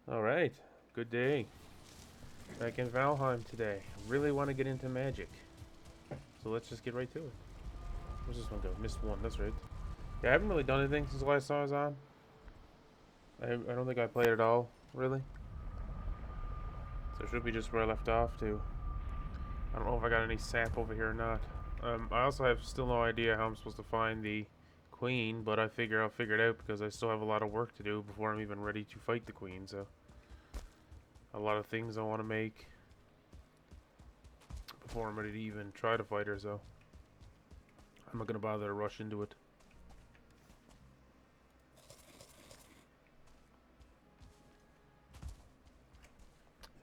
Alright, good day. Back in Valheim today. Really want to get into magic. So let's just get right to it. Where's this one go? Missed one, that's right. Yeah, I haven't really done anything since the last time I was on. I don't think I played at all, really. So it should be just where I left off to. I don't know if I got any sap over here or not. I also have still no idea how I'm supposed to find the queen, but I figure I'll figure it out because I still have a lot of work to do before I'm even ready to fight the queen, so. A lot of things I want to make before I'm ready to even try to fight her, so I'm not going to bother to rush into it.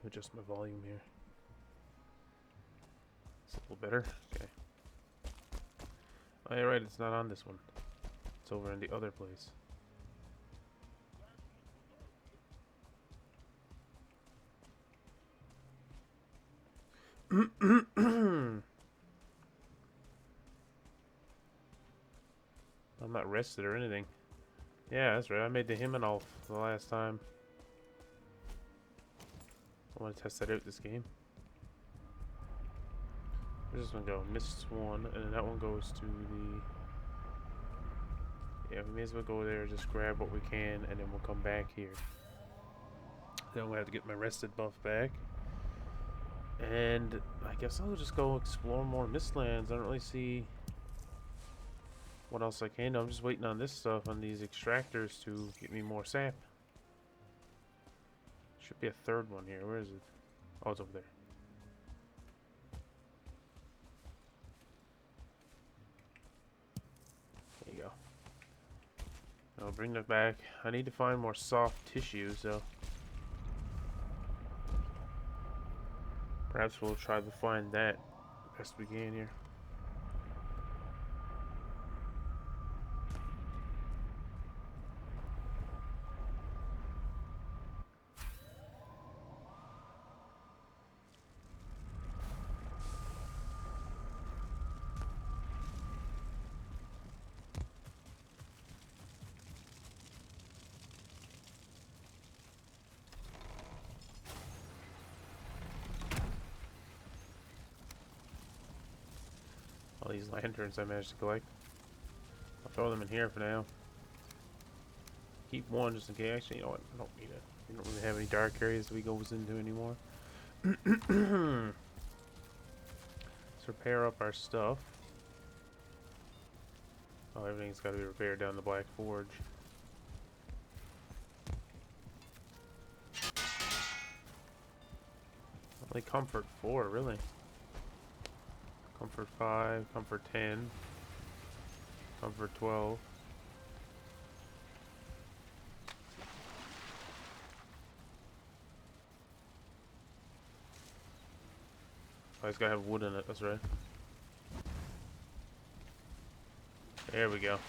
Adjust my volume here. It's a little better. Okay. Oh, you're right, it's not on this one. It's over in the other place. I'm not rested or anything. Yeah, that's right. I made the Himmelf the last time. I want to test that out this game. Where's this one go? Missed one, and then that one goes to the... Yeah, we may as well go there, just grab what we can, and then we'll come back here. Then we'll have to get my rested buff back. And I guess I'll just go explore more Mistlands. I don't really see what else I can do. I'm just waiting on this stuff, on these extractors to get me more sap. Should be a third one here. Where is it? Oh, it's over there. There you go. I'll bring that back. I need to find more soft tissue, so perhaps we'll try to find that best we can here. All these lanterns I managed to collect. I'll throw them in here for now. Keep one just in case. Actually, you know what? I don't need it. We don't really have any dark areas that we go into anymore. Let's repair up our stuff. Oh, everything's got to be repaired down the Black Forge. Only comfort 4, really. Comfort 5, comfort 10, comfort 12. Oh, it's got to have wood in it, that's right. There we go.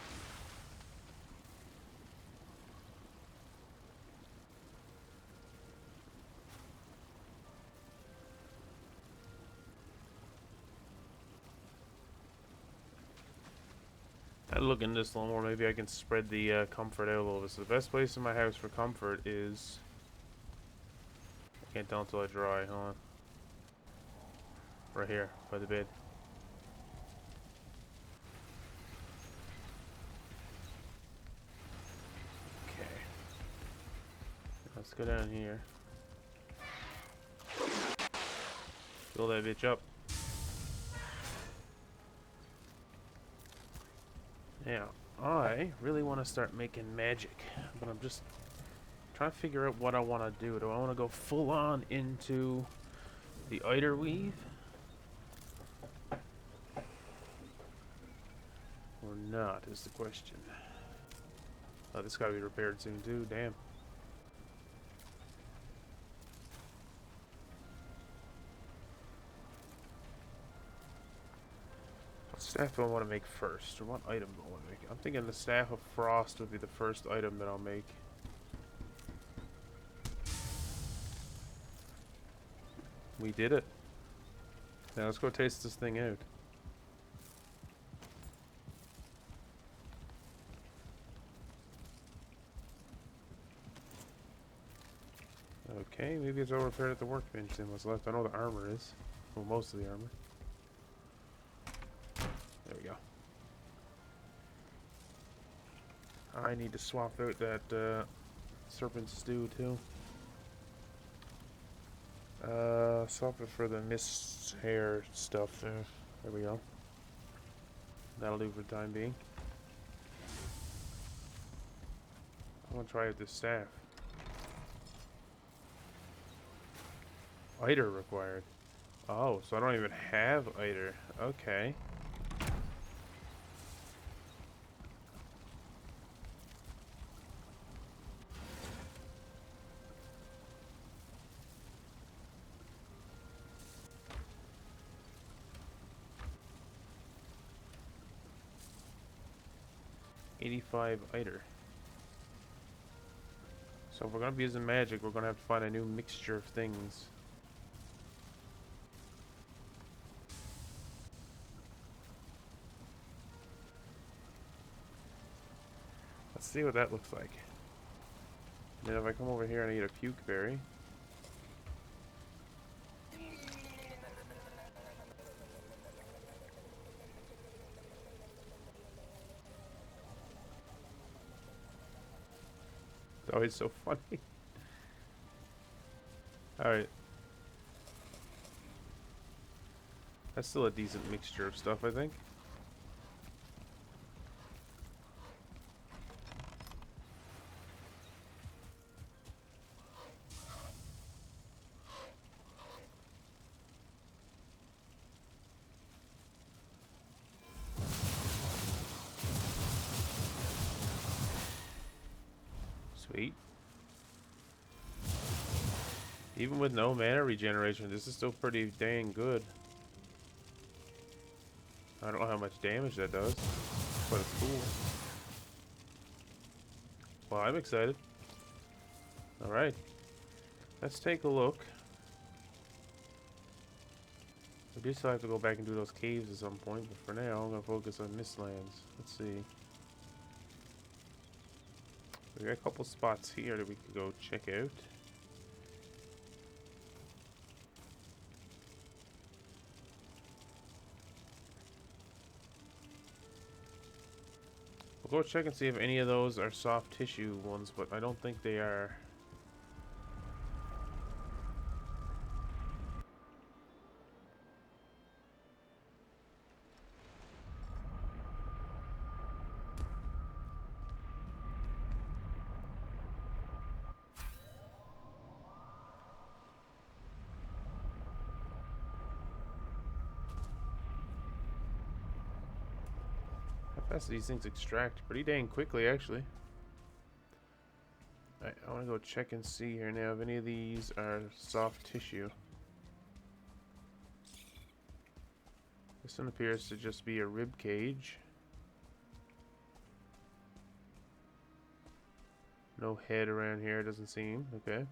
I'd look into this a little more. Maybe I can spread the comfort out a little bit. So the best place in my house for comfort is... I can't tell until I dry. Hold on. Right here, by the bed. Okay. Let's go down here. Fill that bitch up. Now, I really want to start making magic, but I'm just trying to figure out what I want to do. Do I want to go full on into the Eitr weave? Or not, is the question. Oh, this got to be repaired soon too, damn. What staff do I want to make first? Or what item do I want to make? I'm thinking the Staff of Frost would be the first item that I'll make. We did it. Now let's go taste this thing out. Okay, maybe it's all repaired at the workbench then what's left. I know the armor is. Well, most of the armor. There we go. I need to swap out that serpent stew too. Swap it for the mist hair stuff there. There we go. That'll do for the time being. I want to try out this staff. Eitr required. Oh, so I don't even have Eitr. Okay. $85 Eitr. So if we're going to be using magic, we're going to have to find a new mixture of things. Let's see what that looks like. And then if I come over here and I eat a puke berry. It's always so funny. Alright. That's still a decent mixture of stuff, I think. Sweet. Even with no mana regeneration, this is still pretty dang good. I don't know how much damage that does, but it's cool. Well, I'm excited. Alright. Let's take a look. We do still have to go back and do those caves at some point, but for now, I'm going to focus on Mistlands. Let's see. We got a couple spots here that we could go check out. We'll go check and see if any of those are soft tissue ones, but I don't think they are. Fast these things extract pretty dang quickly, actually. Alright, I want to go check and see here now if any of these are soft tissue. This one appears to just be a rib cage. No head around here, doesn't seem. Okay.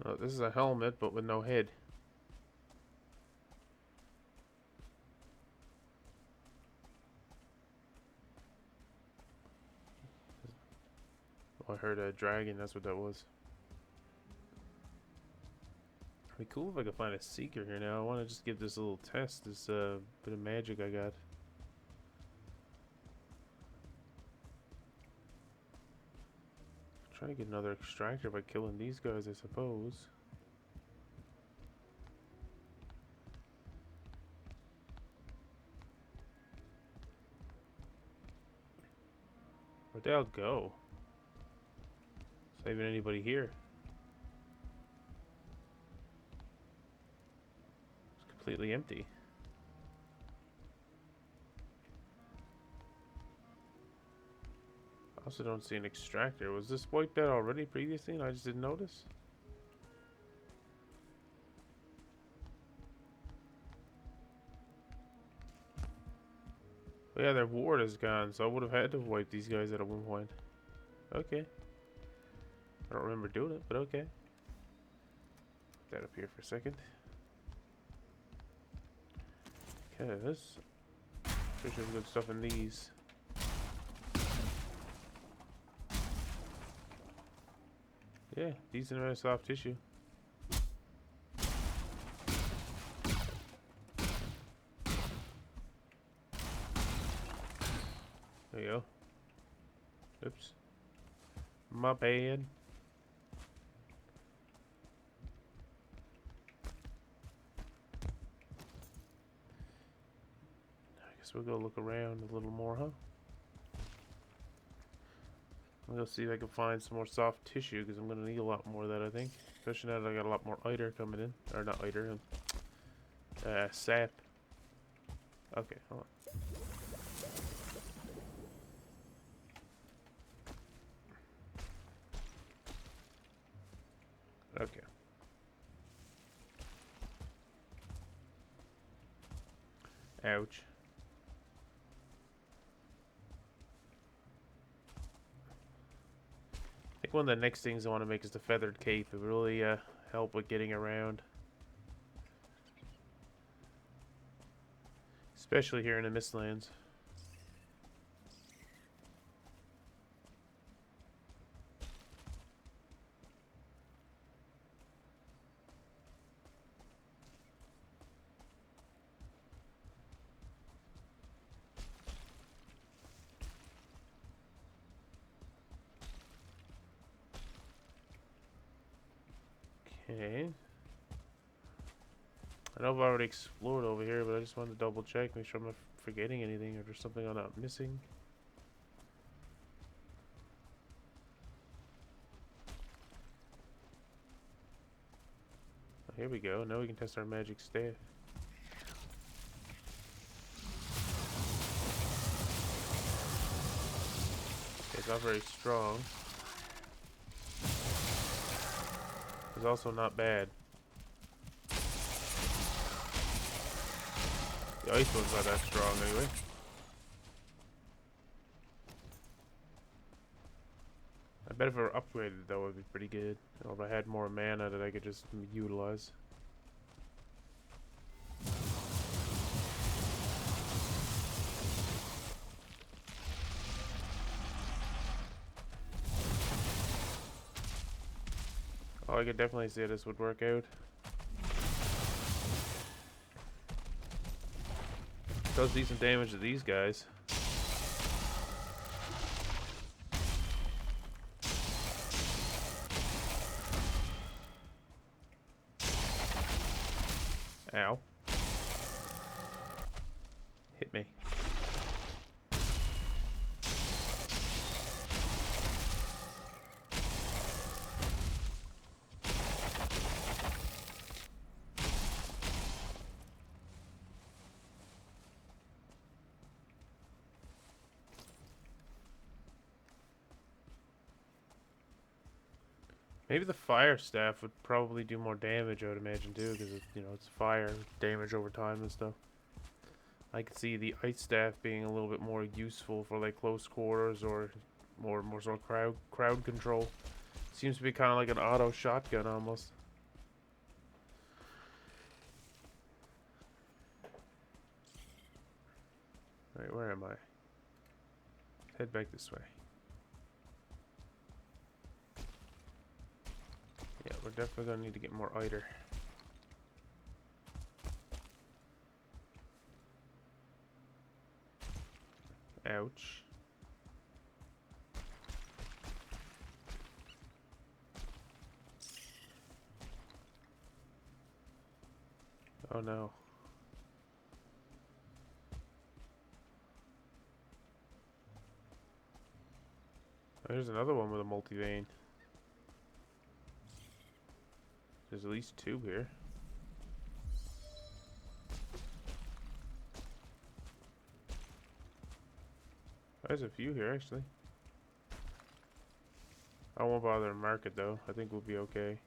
Oh, this is a helmet, but with no head. Oh, I heard a dragon, that's what that was. It'd be cool if I could find a seeker here now. I want to just give this a little test, this bit of magic I got. Try to get another extractor by killing these guys, I suppose. Where'd they all go? Saving anybody here? It's completely empty. I also don't see an extractor. Was this wiped out already previously and I just didn't notice? Oh yeah, their ward is gone, so I would have had to wipe these guys out at one point. Okay. I don't remember doing it, but okay. Put that up here for a second. Okay, this. Pretty sure there's good stuff in these. Yeah, decent amount of soft tissue. There you go. Oops. My bad. I guess we'll go look around a little more, huh? I'm gonna see if I can find some more soft tissue because I'm gonna need a lot more of that, I think. Especially now that I got a lot more Eitr coming in. Or not Eitr, sap. Okay, hold on. Okay. Ouch. I think one of the next things I want to make is the feathered cape. It would really help with getting around. Especially here in the Mistlands. Okay. I know I've already explored over here, but I just wanted to double check, make sure I'm not forgetting anything or there's something I'm not missing. Oh, here we go. Now we can test our magic staff. Okay, it's not very strong. It's also not bad. The ice one's not that strong anyway. I bet if I were upgraded though, it would be pretty good. Or if I had more mana that I could just utilize. Oh, I could definitely see how this would work out. Does decent damage to these guys. Ow. Hit me. Maybe the fire staff would probably do more damage, I would imagine, too, because it's fire damage over time and stuff. I could see the ice staff being a little bit more useful for like close quarters or more sort of crowd control. Seems to be kind of like an auto shotgun almost. Alright, where am I? Head back this way. Yeah, we're definitely gonna need to get more Eitr. Ouch. Oh no. There's another one with a multi-vein. There's at least two here. There's a few here, actually. I won't bother to mark it, though. I think we'll be okay.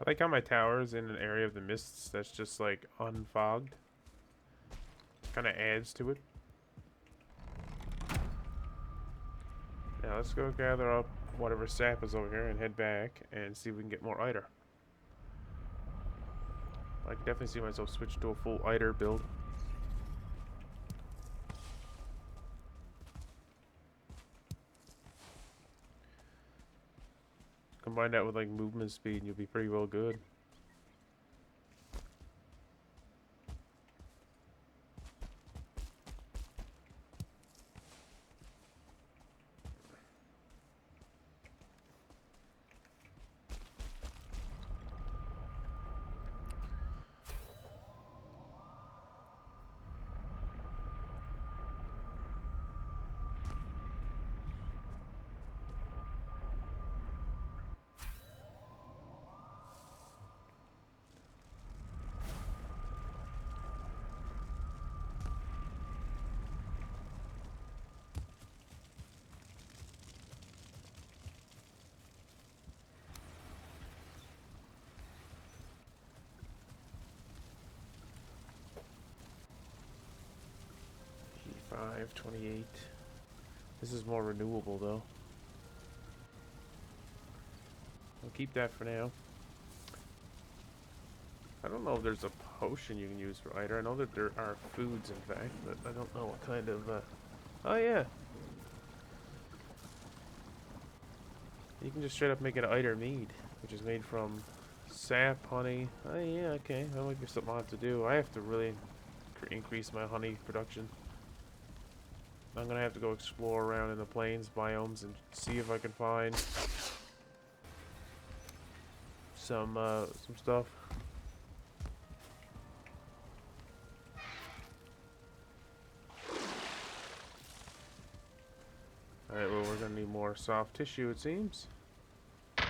I like how my tower's in an area of the mists that's just like unfogged. Kind of adds to it. Now let's go gather up whatever sap is over here and head back and see if we can get more Eitr. I can definitely see myself switch to a full Eitr build. Combine that with like movement speed and you'll be pretty well good. Five 28. This is more renewable though. I'll keep that for now. I don't know if there's a potion you can use for Eitr. I know that there are foods, in fact, but I don't know what kind of. Oh yeah, you can just straight up make an Eitr mead, which is made from sap, honey. Oh yeah, okay, that might be something I'll have to do. I have to really increase my honey production. I'm gonna have to go explore around in the plains biomes and see if I can find some stuff. Alright, well we're gonna need more soft tissue it seems. There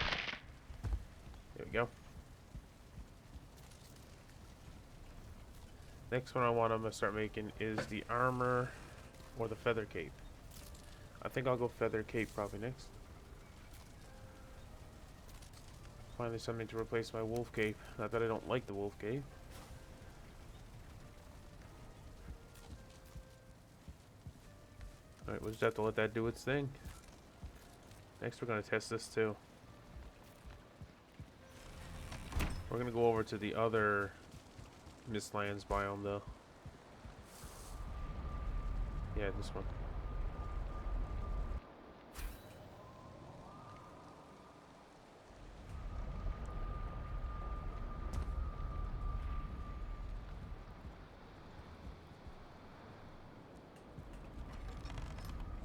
we go. Next one I'm gonna start making is the armor or the feather cape. I think I'll go feather cape probably next. Finally something to replace my wolf cape. Not that I don't like the wolf cape. Alright, we'll just have to let that do its thing. Next we're going to test this too. We're going to go over to the other Mistlands biome though. Yeah, this one.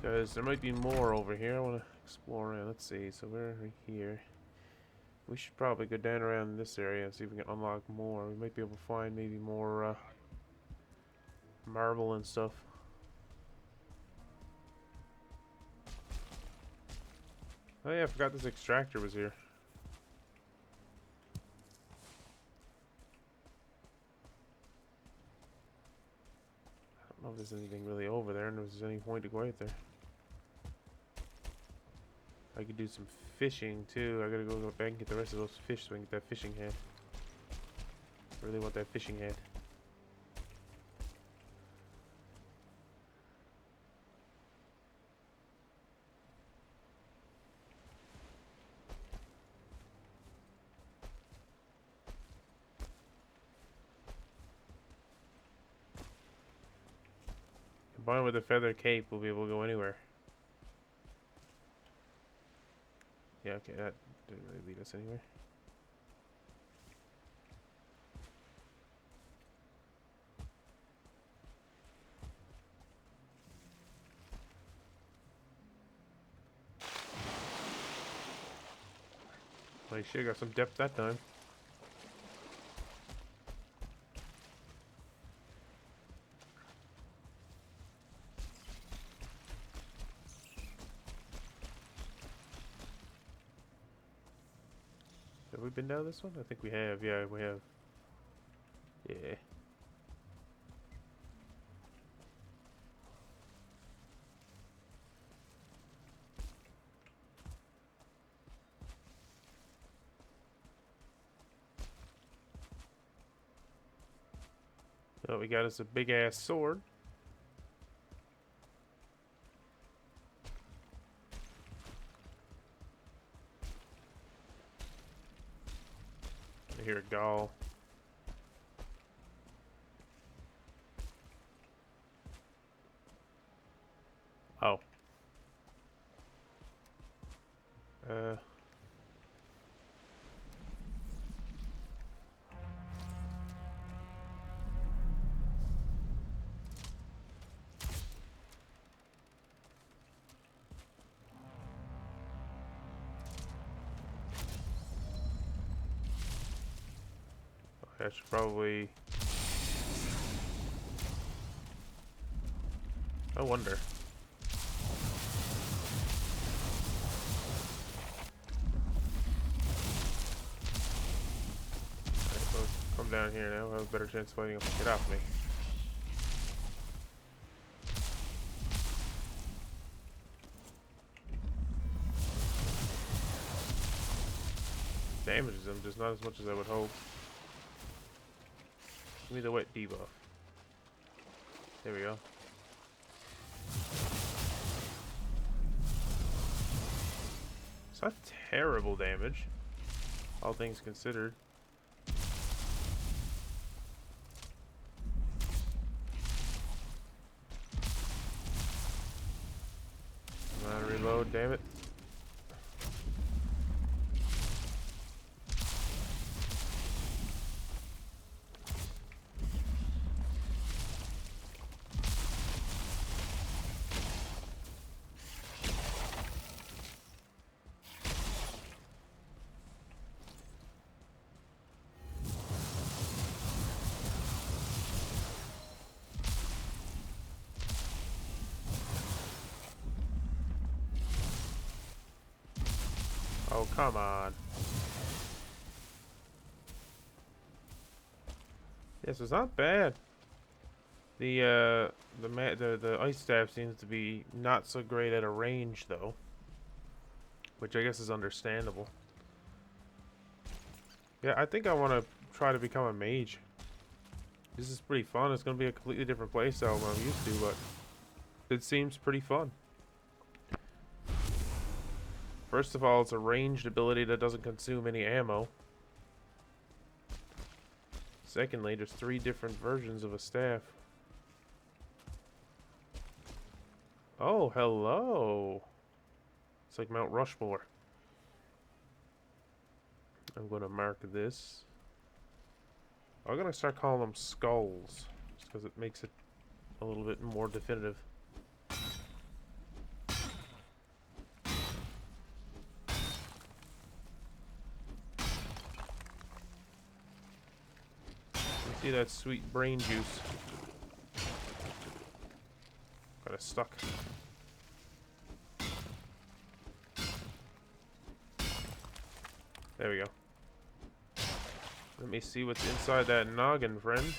Because there might be more over here. I want to explore around. Let's see. So we're right here. We should probably go down around this area and see if we can unlock more. We might be able to find maybe more marble and stuff. Oh yeah, I forgot this extractor was here. I don't know if there's anything really over there and if there's any point to go out there. I could do some fishing too. I gotta go back and get the rest of those fish so I can get that fishing head. Really want that fishing head. Combined with the feather cape, we'll be able to go anywhere. Yeah, okay, that didn't really lead us anywhere. Holy shit, got some depth that time. Have we been down this one? I think we have. Yeah, we have. Yeah. Oh, we got us a big ass sword. I hear a gall. Oh. I should probably... I wonder. Alright, well, come down here now. I have a better chance of fighting him. Get off me. Damages him, just not as much as I would hope. Give me the wet debuff. There we go. It's not terrible damage, all things considered. Come on, reload, damn it. Oh, come on. Yes, it's not bad. The ice staff seems to be not so great at a range though, which I guess is understandable. Yeah, I think I want to try to become a mage. This is pretty fun. It's going to be a completely different playstyle than I'm used to, but it seems pretty fun. First of all, it's a ranged ability that doesn't consume any ammo. Secondly, there's 3 different versions of a staff. Oh, hello. It's like Mount Rushmore. I'm going to mark this. I'm going to start calling them skulls, just because it makes it a little bit more definitive. See that sweet brain juice. Got it stuck. There we go. Let me see what's inside that noggin, friend.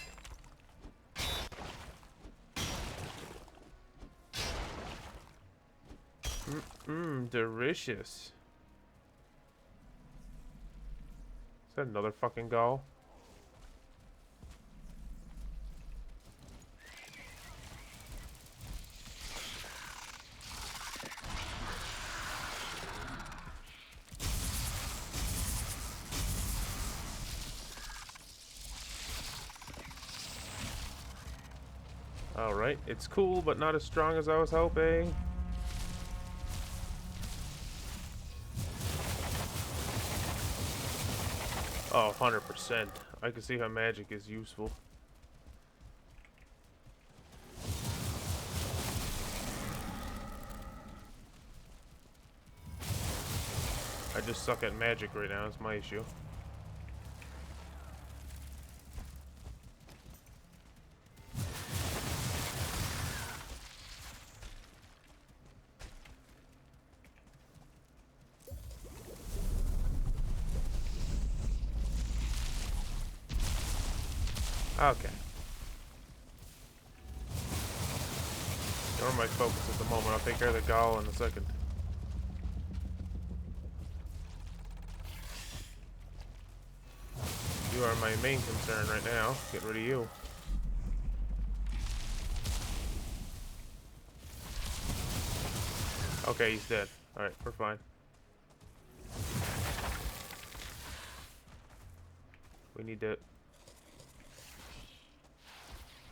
Delicious. Is that another fucking gall? Alright, it's cool, but not as strong as I was hoping. Oh, 100%. I can see how magic is useful. I just suck at magic right now, it's my issue. Okay. You're my focus at the moment. I'll take care of the gall in a second. You are my main concern right now. Get rid of you. Okay, he's dead. Alright, we're fine. We need to...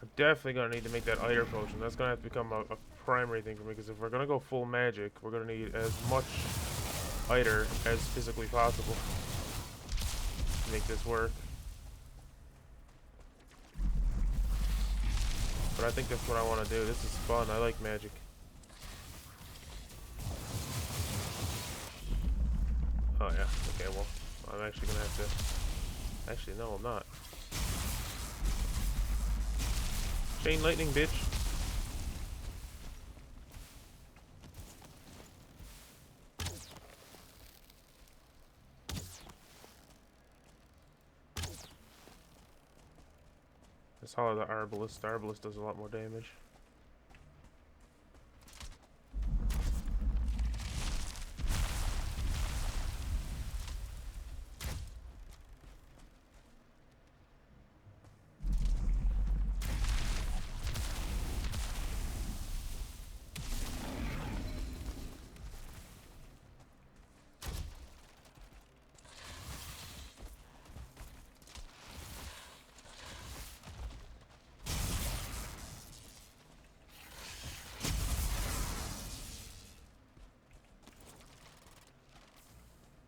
I'm definitely gonna need to make that Eitr potion. That's gonna have to become a primary thing for me, because if we're gonna go full magic, we're gonna need as much Eitr as physically possible to make this work. But I think that's what I want to do. This is fun. I like magic. Oh yeah. Okay, well, I'm actually gonna have to... Actually, no, I'm not. Chain lightning, bitch. Let's hollow the Arbalest. The Arbalest does a lot more damage.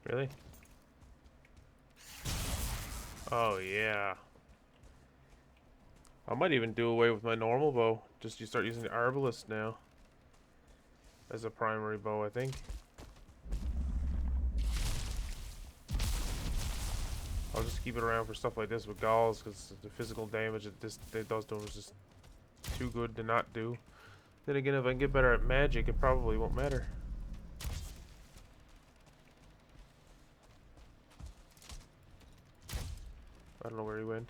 Really? Oh, yeah. I might even do away with my normal bow. Just you start using the Arbalest now as a primary bow, I think. I'll just keep it around for stuff like this with Gauls, because the physical damage it does to them is just too good to not do. Then again, if I can get better at magic, it probably won't matter. I don't know where he went.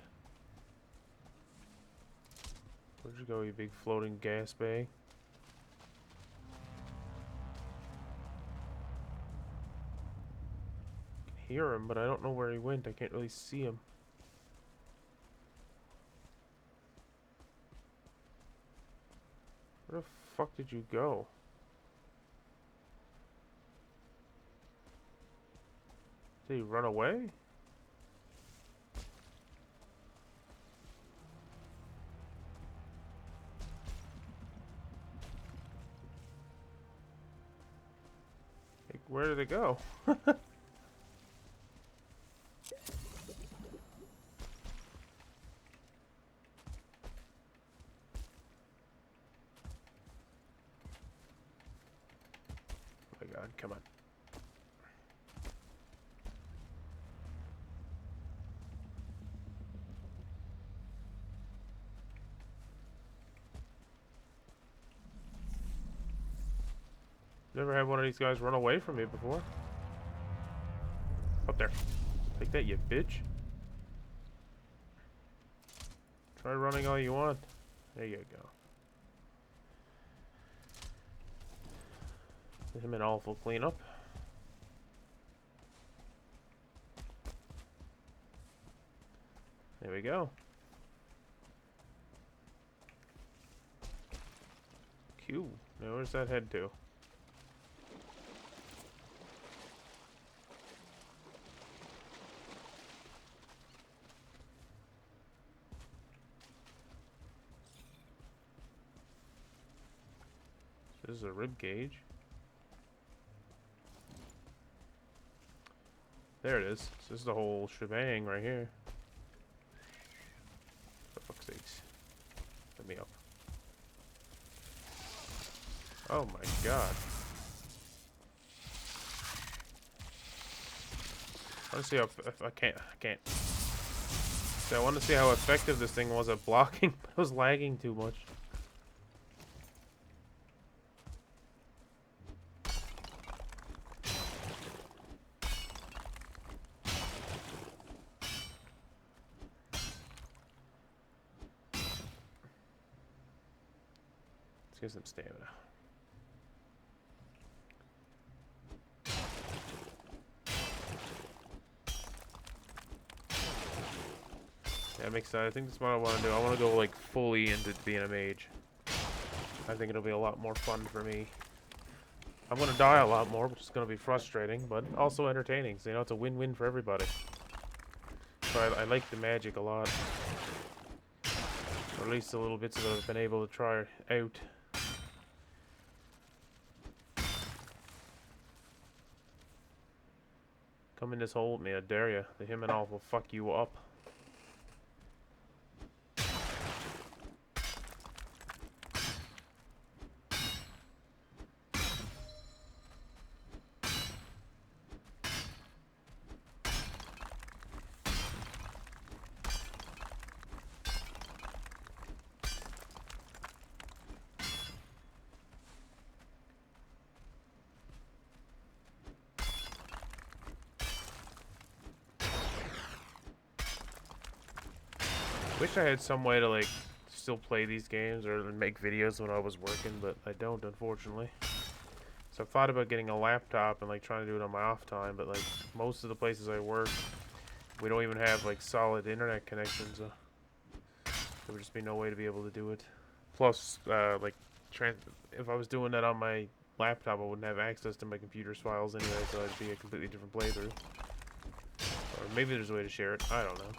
Where'd you go, you big floating gas bag? I can hear him, but I don't know where he went. I can't really see him. Where the fuck did you go? Did he run away? Like, where did it go? Oh my god, come on. Never had one of these guys run away from me before. Up there. Take that, you bitch. Try running all you want. There you go. Give him an awful cleanup. There we go. Q. Now where's that head to? This is a rib cage. There it is. So this is the whole shebang right here. For fuck's sakes. Let me up. Oh my god. I want to see how I can't. See, I want to see how effective this thing was at blocking, but I was lagging too much. Let's get some stamina. Yeah, that makes sense. I think that's what I want to do. I want to go like fully into being a mage. I think it'll be a lot more fun for me. I'm gonna die a lot more, which is gonna be frustrating, but also entertaining. So, you know, it's a win-win for everybody. So I like the magic a lot. Or at least the little bits of it I've been able to try out. Come in this hole with me, I dare ya. The him and all will fuck you up. Wish I had some way to like still play these games or make videos when I was working, but I don't, unfortunately. So I've thought about getting a laptop and like trying to do it on my off time, but like most of the places I work, we don't even have like solid internet connections. So there would just be no way to be able to do it. Plus, like, if I was doing that on my laptop, I wouldn't have access to my computer's files anyway, so it'd be a completely different playthrough. Or maybe there's a way to share it. I don't know.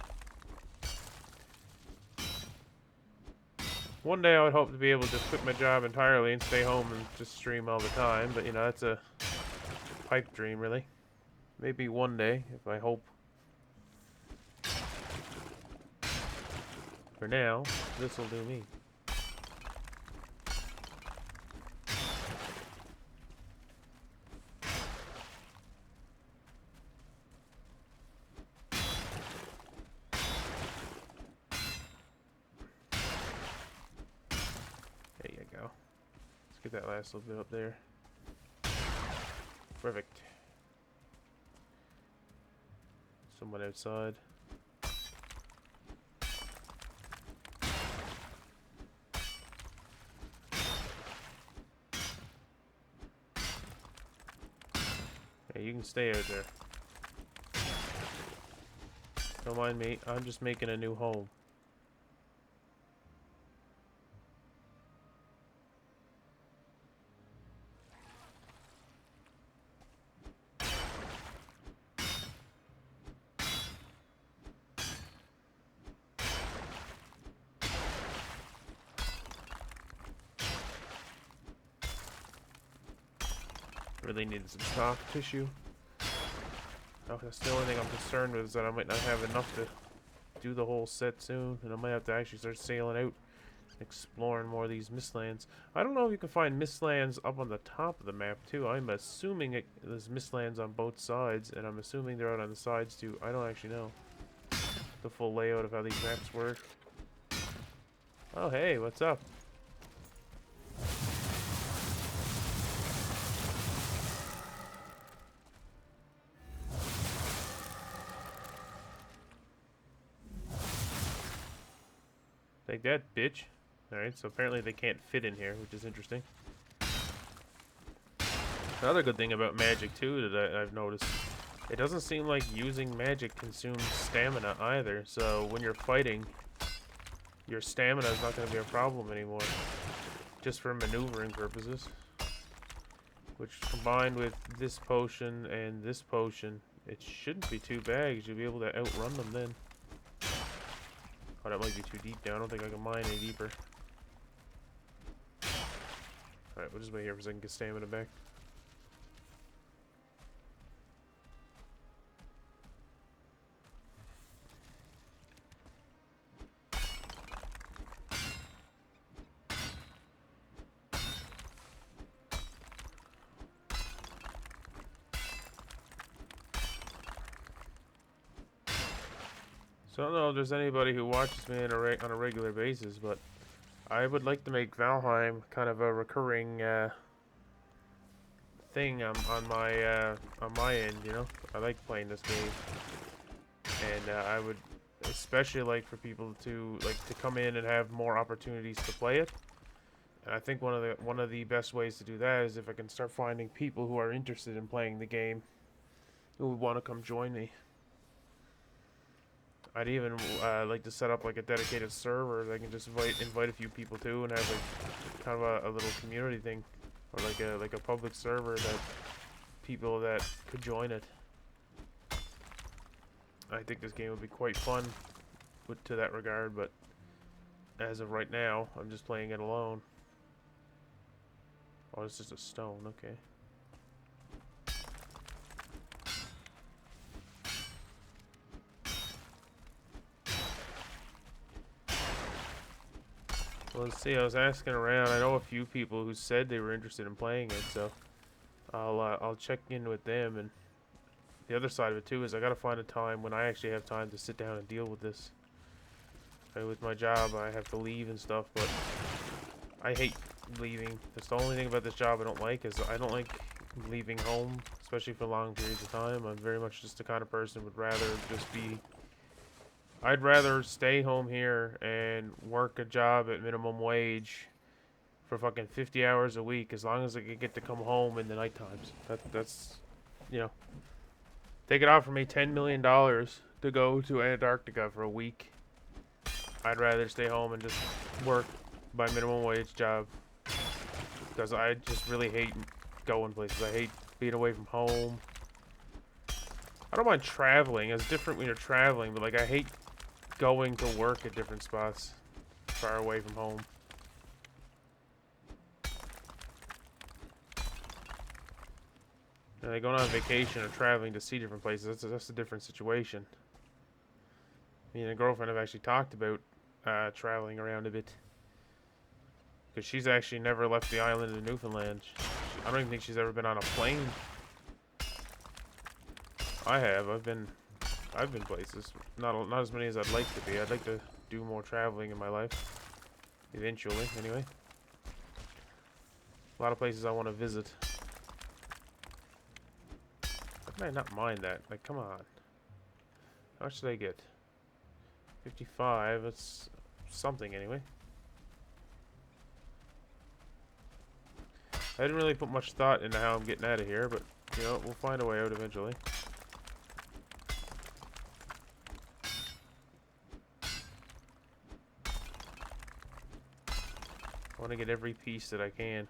One day I would hope to be able to quit my job entirely and stay home and just stream all the time, but you know, that's a pipe dream, really. Maybe one day, if I hope. For now, this will do me. There you go. Let's get that last little bit up there. Perfect. Someone outside. Hey, you can stay out there. Don't mind me. I'm just making a new home. Really needed some soft tissue. Oh, that's the only thing I'm concerned with, is that I might not have enough to do the whole set soon, and I might have to actually start sailing out, exploring more of these Mistlands. I don't know if you can find Mistlands up on the top of the map too. I'm assuming there's Mistlands on both sides, and I'm assuming they're out on the sides too. I don't actually know the full layout of how these maps work. Oh, hey, what's up? Take that, bitch. Alright, so apparently they can't fit in here, which is interesting. Another good thing about magic, too, that I've noticed, it doesn't seem like using magic consumes stamina either, so when you're fighting, your stamina is not going to be a problem anymore, just for maneuvering purposes. Which, combined with this potion and this potion, it shouldn't be too bad, because you'll be able to outrun them then. Oh, that might be too deep down. I don't think I can mine any deeper. Alright, we'll just wait here for a second to get stamina back. So I don't know if there's anybody who watches me on a regular basis, but I would like to make Valheim kind of a recurring thing on my end. You know, I like playing this game, and I would especially like for people to come in and have more opportunities to play it. And I think one of the best ways to do that is if I can start finding people who are interested in playing the game, who would want to come join me. I'd even like to set up like a dedicated server that I can just invite a few people to and have like kind of a little community thing or like a public server that people that could join it. I think this game would be quite fun to that regard, but as of right now, I'm just playing it alone. Oh, it's just a stone, okay. Well, let's see, I was asking around. I know a few people who said they were interested in playing it, so I'll check in with them. And the other side of it too is I gotta find a time when I actually have time to sit down and deal with this. With my job, I have to leave and stuff, but I hate leaving. That's the only thing about this job I don't like, is I don't like leaving home, especially for long periods of time. I'm very much just the kind of person who would rather just be... I'd rather stay home here and work a job at minimum wage for fucking 50 hours a week, as long as I can get to come home in the night times. That's, you know, take it out for me, $10 million to go to Antarctica for a week. I'd rather stay home and just work my minimum wage job, because I just really hate going places. I hate being away from home. I don't mind traveling. It's different when you're traveling, but like I hate going to work at different spots far away from home. And like going on vacation or traveling to see different places, that's a different situation. Me and a girlfriend have actually talked about traveling around a bit, because she's actually never left the island of Newfoundland. I don't even think she's ever been on a plane. I have. I've been places. Not as many as I'd like to be. I'd like to do more traveling in my life. Eventually, anyway. A lot of places I want to visit. How can I not mind that? Like, come on. How much did I get? 55. That's something, anyway. I didn't really put much thought into how I'm getting out of here, but, you know, we'll find a way out eventually. I want to get every piece that I can.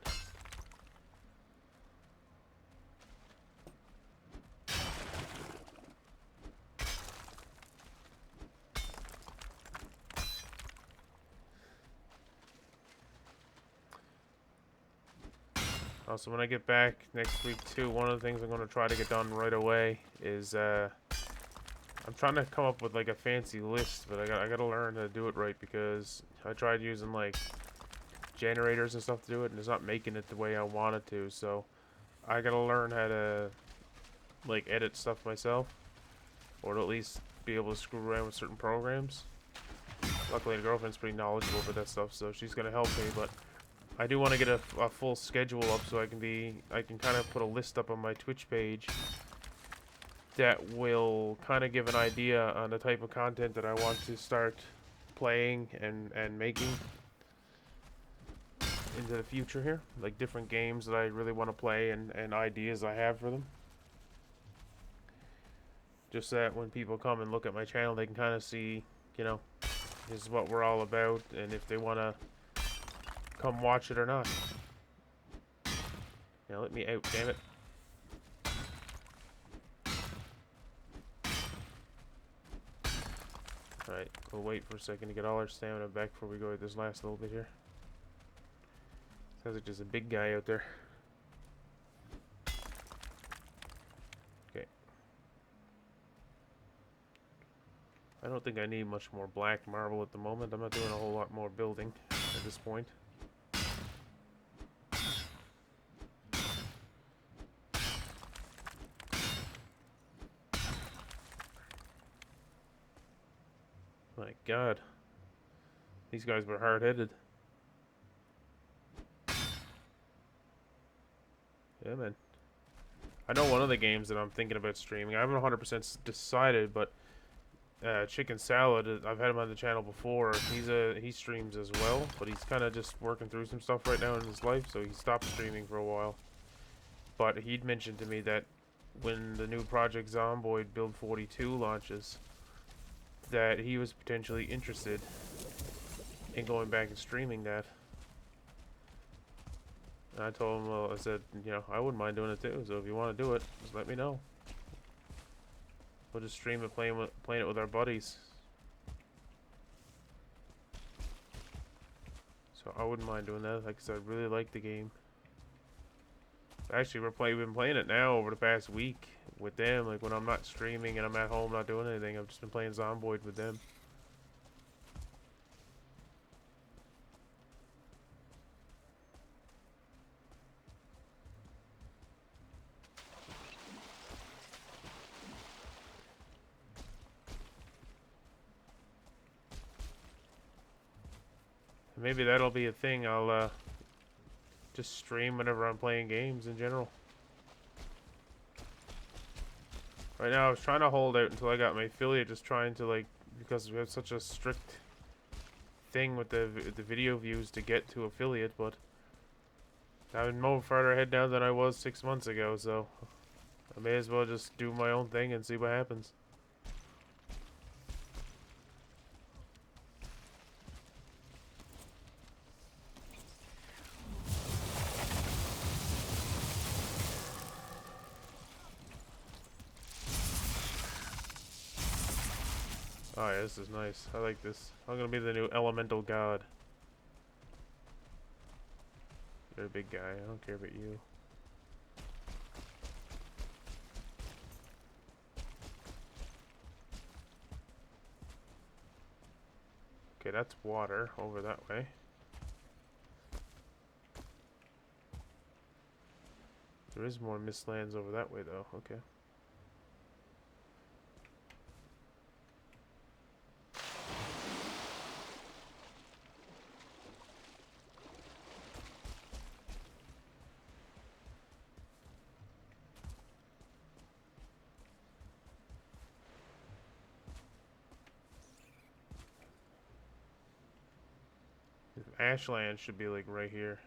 Also, when I get back next week too, one of the things I'm going to try to get done right away is I'm trying to come up with like a fancy list, but I got to learn how to do it right, because I tried using like generators and stuff to do it, and it's not making it the way I want it to. So I got to learn how to like edit stuff myself, or at least be able to screw around with certain programs. Luckily, the girlfriend's pretty knowledgeable about that stuff, so she's going to help me, but I do want to get a full schedule up, so I can kind of put a list up on my Twitch page that will kind of give an idea on the type of content that I want to start playing and making into the future here. Like different games that I really want to play, and ideas I have for them. Just so that when people come and look at my channel, they can kind of see, you know, this is what we're all about, and if they want to come watch it or not. Now let me out, damn it. Alright, we'll wait for a second to get all our stamina back before we go at this last little bit here. Sounds like there's a big guy out there. Okay. I don't think I need much more black marble at the moment. I'm not doing a whole lot more building at this point. My God, these guys were hard-headed. Yeah, man. I know one of the games that I'm thinking about streaming. I haven't 100% decided, but Chicken Salad, I've had him on the channel before. He streams as well, but he's kind of just working through some stuff right now in his life, so he stopped streaming for a while. But he'd mentioned to me that when the new Project Zomboid Build 42 launches, that he was potentially interested in going back and streaming that. And I told him, well, I said, you know, I wouldn't mind doing it too. So if you want to do it, just let me know. We'll just stream it, playing it with our buddies. So I wouldn't mind doing that. Like I said, I really like the game. Actually, we've been playing it now over the past week with them. Like when I'm not streaming and I'm at home not doing anything, I've just been playing Zomboid with them. Maybe that'll be a thing. I'll just stream whenever I'm playing games in general. Right now, I was trying to hold out until I got my affiliate, just trying to, like, because we have such a strict thing with the video views to get to affiliate, but I'm more further ahead now than I was 6 months ago, so I may as well just do my own thing and see what happens. Oh yeah, this is nice. I like this. I'm gonna be the new elemental god. You're a big guy. I don't care about you. Okay, that's water over that way. There is more Mistlands over that way though. Okay. Ashland should be like right here.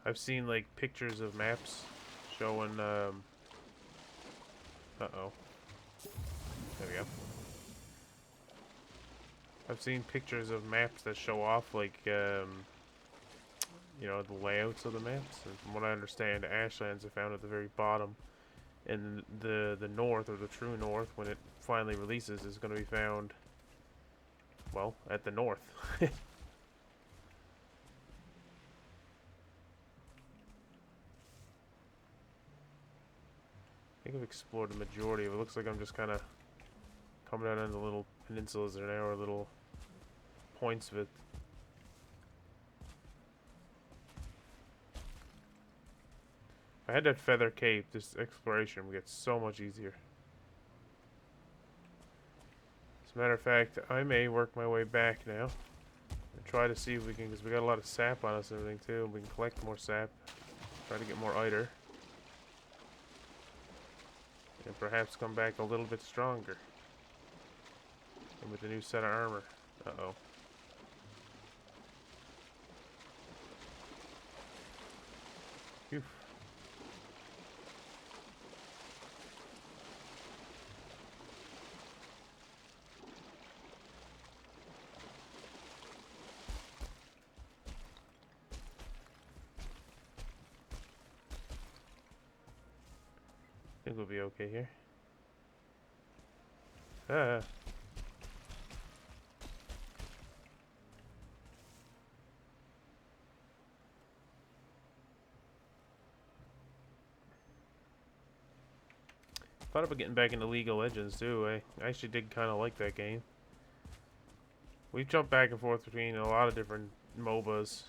I've seen like pictures of maps showing uh-oh. There we go. I've seen pictures of maps that show off like you know, the layouts of the maps. And from what I understand, Ashlands are found at the very bottom. And the north, or the true north, when it finally releases, is going to be found, well, at the north. I think I've explored the majority of it. It looks like I'm just kind of coming out on the little peninsulas there now, or little points of it. If I had that feather cape, this exploration would get so much easier. As a matter of fact, I may work my way back now and try to see if we can, because we got a lot of sap on us and everything too. We can collect more sap, try to get more Eitr, and perhaps come back a little bit stronger. And with a new set of armor. Uh-oh. Phew. I think we'll be okay here. Ah. Thought about getting back into League of Legends too. I actually did kind of like that game. We've jumped back and forth between a lot of different MOBAs.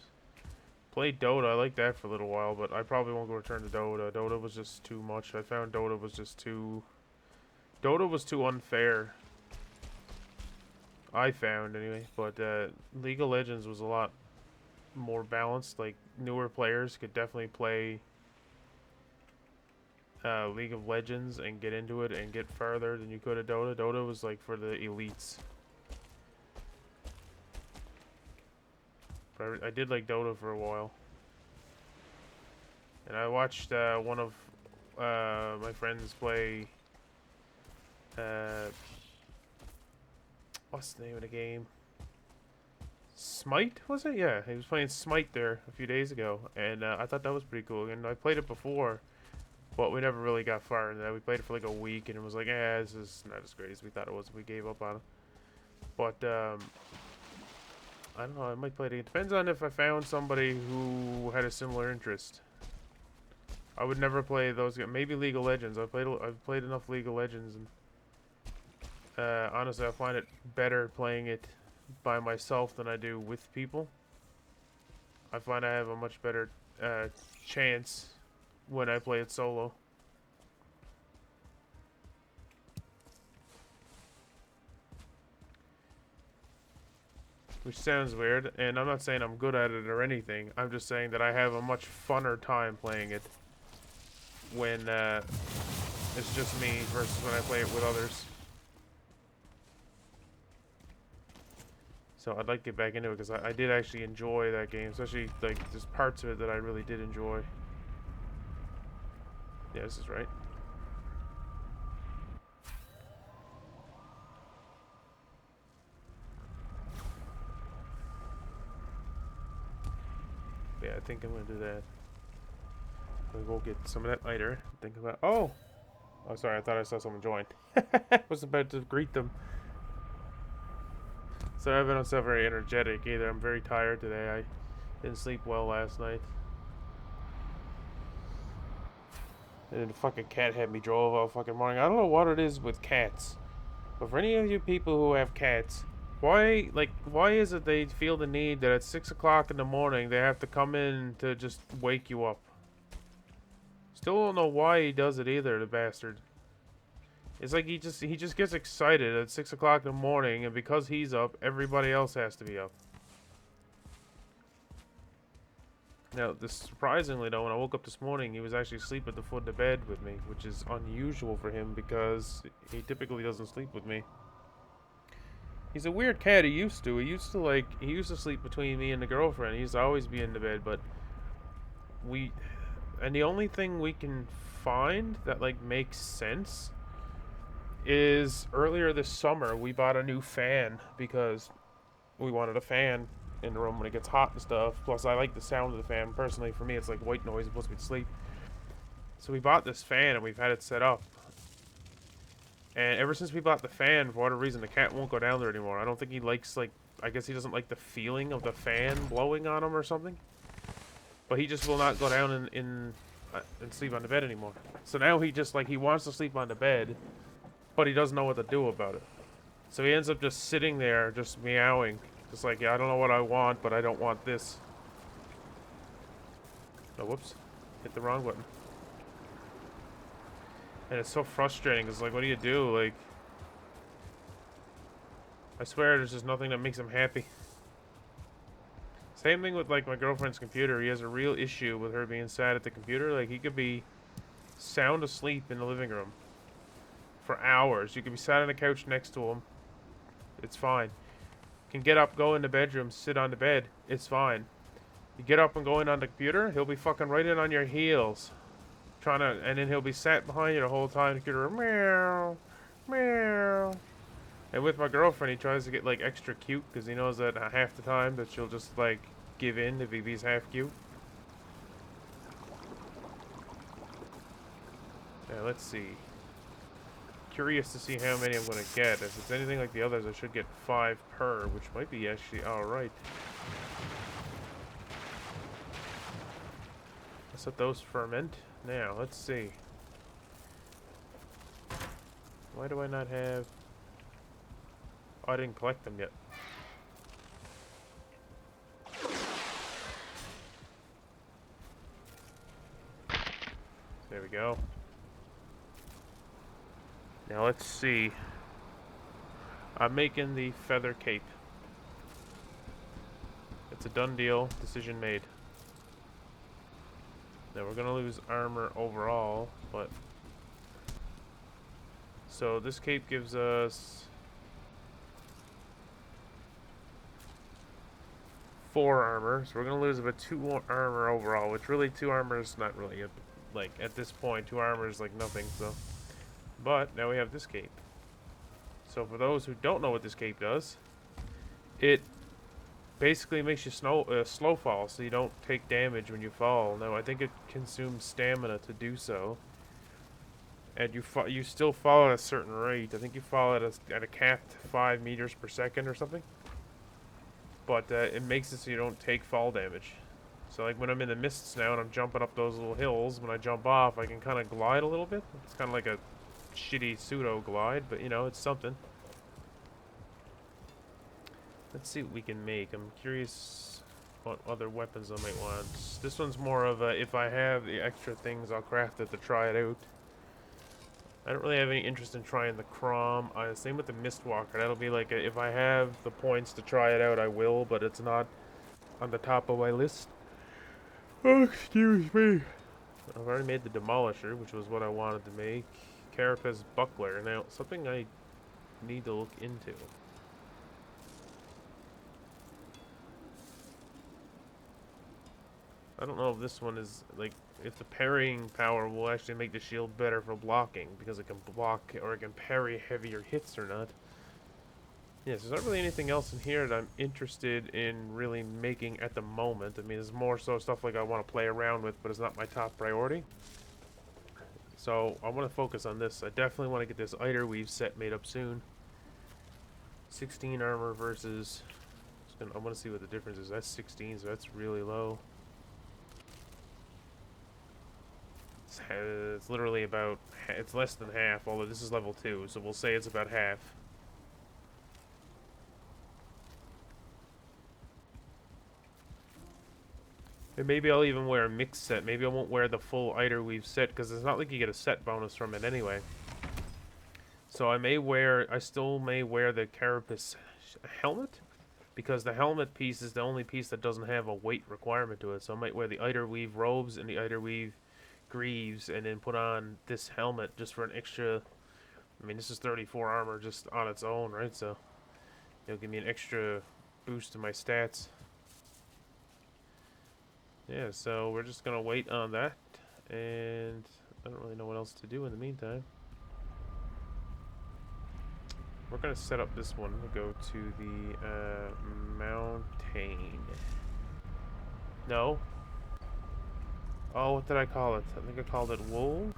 Played Dota, I liked that for a little while, but I probably won't go return to Dota. Dota was just too much. I found Dota was just too... Dota was too unfair. I found, anyway. But League of Legends was a lot more balanced. Like, newer players could definitely play League of Legends and get into it and get farther than you could at Dota. Dota was, like, for the elites. But I did like Dota for a while. And I watched one of my friends play... what's the name of the game? Smite, was it? Yeah, he was playing Smite there a few days ago, and I thought that was pretty cool. And I played it before, but we never really got far into that. We played it for like a week, and it was like, this is not as great as we thought it was. We gave up on it. But I don't know. I might play it again. Depends on if I found somebody who had a similar interest. I would never play those games. Maybe League of Legends. I've played enough League of Legends, and honestly, I find it better playing it by myself than I do with people. I find I have a much better chance when I play it solo. Which sounds weird, and I'm not saying I'm good at it or anything. I'm just saying that I have a much funner time playing it when it's just me versus when I play it with others. So I'd like to get back into it because I did actually enjoy that game, especially like there's parts of it that I really did enjoy. Yeah, this is right. Yeah, I think I'm gonna do that. I'm gonna go get some of that Eitr. Think about. Oh, sorry. I thought I saw someone join. Was about to greet them. So I've been not so very energetic either. I'm very tired today. I didn't sleep well last night. And then the fucking cat had me drove all fucking morning. I don't know what it is with cats. But for any of you people who have cats, why is it they feel the need that at 6 o'clock in the morning they have to come in to just wake you up? Still don't know why he does it either, the bastard. It's like he just gets excited at 6 o'clock in the morning, and because he's up, everybody else has to be up. Now, surprisingly though, when I woke up this morning, he was actually asleep at the foot of the bed with me, which is unusual for him because he typically doesn't sleep with me. He's a weird cat. He used to sleep between me and the girlfriend. He used to always be in the bed, but and the only thing we can find that like makes sense is earlier this summer we bought a new fan because we wanted a fan in the room when it gets hot and stuff. Plus, I like the sound of the fan. Personally, for me, it's like white noise. It's supposed to be sleep. So we bought this fan and we've had it set up. And ever since we bought the fan, for whatever reason, the cat won't go down there anymore. I don't think he likes, like, I guess he doesn't like the feeling of the fan blowing on him or something. But he just will not go down and sleep on the bed anymore. So now he just, like, he wants to sleep on the bed, but he doesn't know what to do about it. So he ends up just sitting there, just meowing. Just like, yeah, I don't know what I want, but I don't want this. Oh, whoops. Hit the wrong button. And it's so frustrating, because, like, what do you do? Like, I swear there's just nothing that makes him happy. Same thing with, like, my girlfriend's computer. He has a real issue with her being sad at the computer. Like, he could be sound asleep in the living room for hours. You could be sat on the couch next to him. It's fine. Can get up, go in the bedroom, sit on the bed. It's fine. You get up and go in on the computer, he'll be fucking right in on your heels. And then he'll be sat behind you the whole time. The computer, meow, meow. And with my girlfriend, he tries to get, like, extra cute because he knows that half the time that she'll just, like, give in if he's half cute. Now, let's see. Curious to see how many I'm going to get. If it's anything like the others, I should get 5 per, which might be actually alright. Let's let those ferment. Now, let's see. Why do I not have... Oh, I didn't collect them yet. There we go. Now let's see. I'm making the feather cape. It's a done deal. Decision made. Now we're gonna lose armor overall, but... So this cape gives us... 4 armor, so we're gonna lose about 2 armor overall, which really 2 armor is not really, like, at this point, 2 armor is like nothing, so... But, now we have this cape. So for those who don't know what this cape does, it basically makes you slow fall, so you don't take damage when you fall. Now, I think it consumes stamina to do so. And you still fall at a certain rate. I think you fall at a capped 5 meters per second or something. But it makes it so you don't take fall damage. So like when I'm in the mists now and I'm jumping up those little hills, when I jump off, I can kind of glide a little bit. It's kind of like a shitty pseudo glide, but you know, it's something. Let's see what we can make. I'm curious what other weapons I might want. This one's more of a, if I have the extra things, I'll craft it to try it out. I don't really have any interest in trying the Crom. Same with the Mistwalker. That'll be like, if I have the points to try it out, I will, but it's not on the top of my list. Oh, excuse me. I've already made the Demolisher, which was what I wanted to make. Carapace Buckler. Now, something I need to look into. I don't know if this one is, like, if the parrying power will actually make the shield better for blocking, because it can block, or it can parry heavier hits or not. Yes, there's not really anything else in here that I'm interested in really making at the moment. I mean, there's more so stuff like I want to play around with, but it's not my top priority. So, I want to focus on this. I definitely want to get this Eitr Weave set made up soon. 16 armor versus... I want to see what the difference is. That's 16, so that's really low. It's literally about... It's less than half, although this is level 2, so we'll say it's about half. And maybe I'll even wear a mixed set. Maybe I won't wear the full Eitr Weave set, because it's not like you get a set bonus from it anyway. So I still may wear the Carapace helmet, because the helmet piece is the only piece that doesn't have a weight requirement to it. So I might wear the Eitr Weave robes and the Eitr Weave greaves, and then put on this helmet just for an extra... I mean, this is 34 armor just on its own, right? So it'll give me an extra boost to my stats. Yeah, so we're just gonna wait on that, and I don't really know what else to do in the meantime. We're gonna set up this one to go to the mountain. No. Oh, what did I call it? I think I called it wool.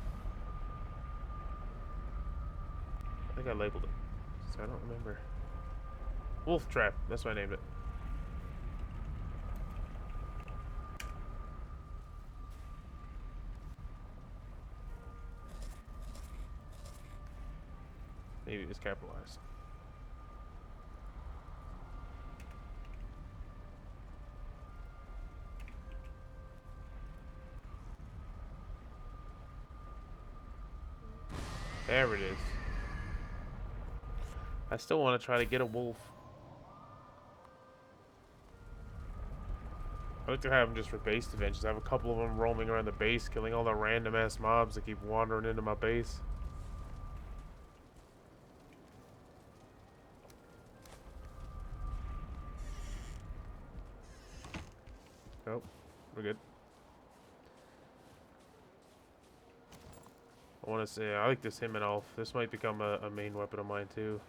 I think I labeled it, so I don't remember. Wolf Trap. That's what I named it. Maybe it was capitalized. There it is. I still want to try to get a wolf. I like to have them just for base defense. Just have a couple of them roaming around the base, killing all the random ass mobs that keep wandering into my base. Oh, we're good. I want to say, I like this him and elf. This might become a main weapon of mine too.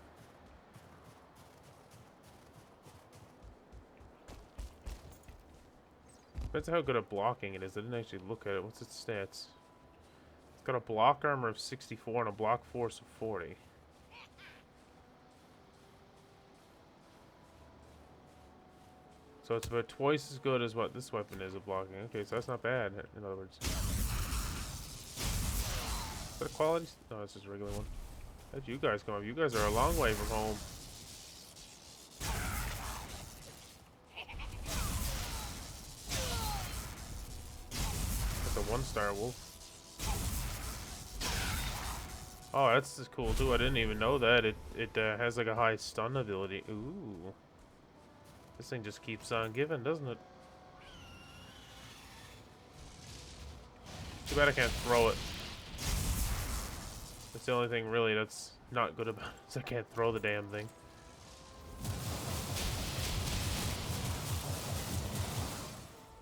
Depends on how good at blocking it is. I didn't actually look at it. What's its stats? It's got a block armor of 64 and a block force of 40. So it's about twice as good as what this weapon is at blocking. Okay, so that's not bad, in other words. Is that a quality? No, that's just a regular one. How'd you guys come up? You guys are a long way from home. That's a 1-star wolf. Oh, that's just cool too. I didn't even know that. It has like a high stun ability. Ooh. This thing just keeps on giving, doesn't it? Too bad I can't throw it. That's the only thing really that's not good about it, is I can't throw the damn thing.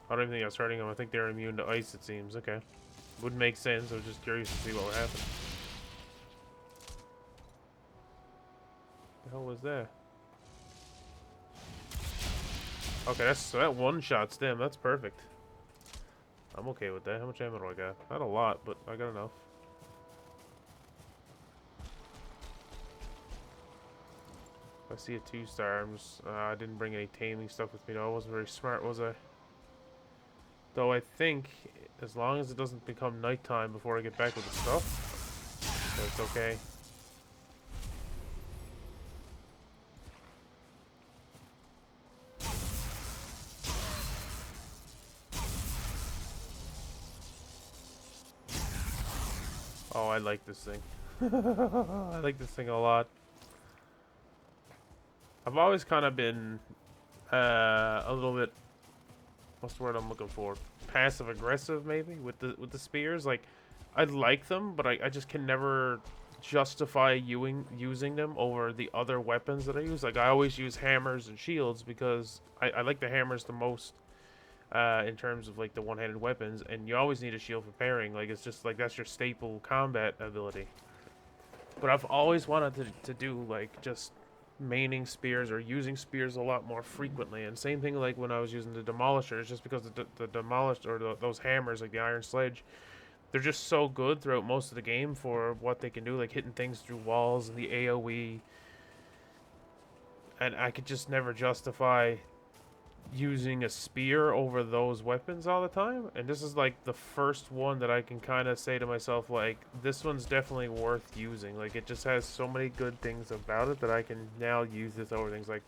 I don't even think I was hurting them. I think they're immune to ice, it seems. Okay. Would make sense. I was just curious to see what would happen. What the hell was that? Okay, so that one-shots them. That's perfect. I'm okay with that. How much ammo do I got? Not a lot, but I got enough. I see a 2-star. I didn't bring any taming stuff with me, though. I wasn't very smart, was I? Though I think, as long as it doesn't become nighttime before I get back with the stuff, that's okay. Oh, I like this thing. I like this thing a lot. I've always kind of been a little bit, what's the word I'm looking for? Passive aggressive, maybe, with the spears. Like, I like them, but I just can never justify using them over the other weapons that I use. Like, I always use hammers and shields because I like the hammers the most in terms of like the one-handed weapons, and you always need a shield for parrying. Like, it's just like that's your staple combat ability. But I've always wanted to do like just maining spears or using spears a lot more frequently. And same thing like when I was using the demolishers, just because the demolished or those hammers like the iron sledge, they're just so good throughout most of the game for what they can do, like hitting things through walls and the AoE. And I could just never justify using a spear over those weapons all the time, and this is like the first one that I can kind of say to myself, like, this one's definitely worth using. Like, it just has so many good things about it that I can now use this over things. Like,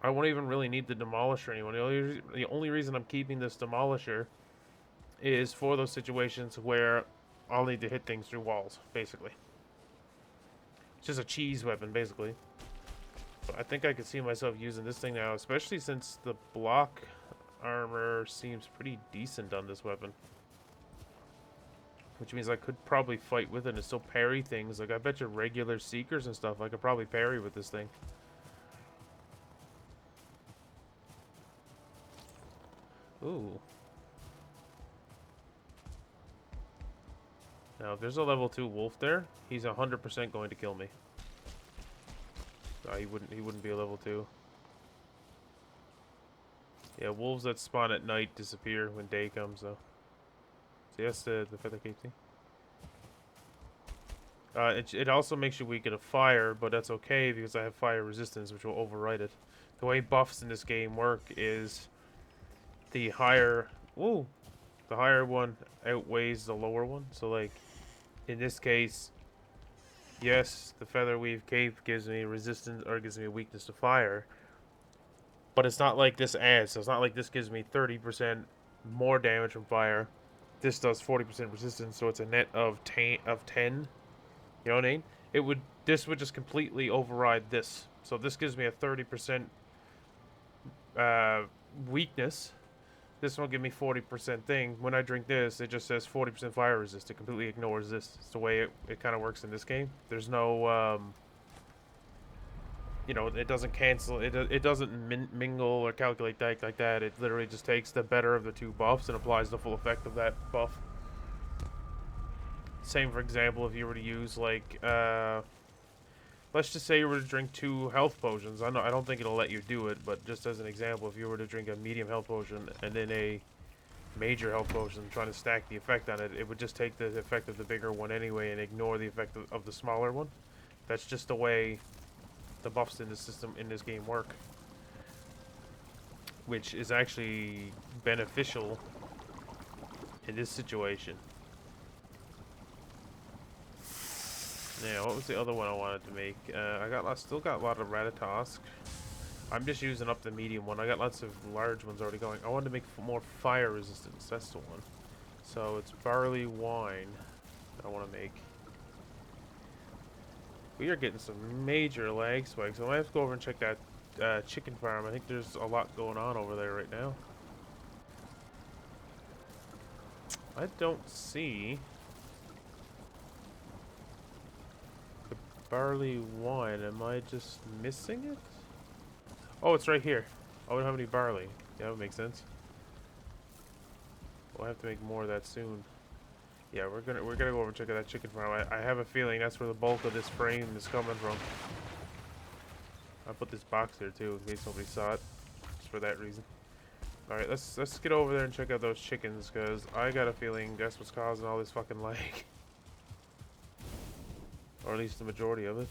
I won't even really need the demolisher anymore. The only reason I'm keeping this demolisher is for those situations where I'll need to hit things through walls, basically. It's just a cheese weapon, basically. I think I could see myself using this thing now, especially since the block armor seems pretty decent on this weapon. Which means I could probably fight with it and still parry things. Like, I bet you regular seekers and stuff I could probably parry with this thing. Ooh. Now, if there's a level 2 wolf there, he's 100% going to kill me. He wouldn't be a level 2. Yeah, wolves that spawn at night disappear when day comes, though. So yes, the feather cape thing. It also makes you weak to fire, but that's okay because I have fire resistance, which will override it. The way buffs in this game work is the higher one outweighs the lower one. So like in this case, yes, the feather weave cape gives me resistance or gives me a weakness to fire, but it's not like this adds. So it's not like this gives me 30% more damage from fire. This does 40% resistance, so it's a net of 10. You know what I mean? This would just completely override this. So this gives me a 30% weakness. This one will give me 40% thing. When I drink this, it just says 40% fire resist. It completely ignores this. It's the way it kind of works in this game. There's no, you know, it doesn't cancel. It doesn't mingle or calculate like that. It literally just takes the better of the two buffs and applies the full effect of that buff. Same, for example, if you were to use, like, let's just say you were to drink 2 health potions. I don't think it'll let you do it, but just as an example, if you were to drink a medium health potion and then a major health potion, trying to stack the effect on it, it would just take the effect of the bigger one anyway and ignore the effect of the smaller one. That's just the way the buffs in the system in this game work, which is actually beneficial in this situation. Yeah, what was the other one I wanted to make? I still got a lot of Ratatosk. I'm just using up the medium one. I got lots of large ones already going. I wanted to make more fire resistance. That's the one. So it's barley wine that I want to make. We are getting some major lag spikes. So I might have to go over and check that chicken farm. I think there's a lot going on over there right now. I don't see barley wine. Am I just missing it? Oh, it's right here. Oh, we don't have any barley. Yeah, that would make sense. We'll have to make more of that soon. Yeah, we're gonna go over and check out that chicken farm. I have a feeling that's where the bulk of this frame is coming from. I'll put this box there too in case nobody saw it. for that reason. All right, let's get over there and check out those chickens, because I got a feeling that's what's causing all this fucking lag, or at least the majority of it.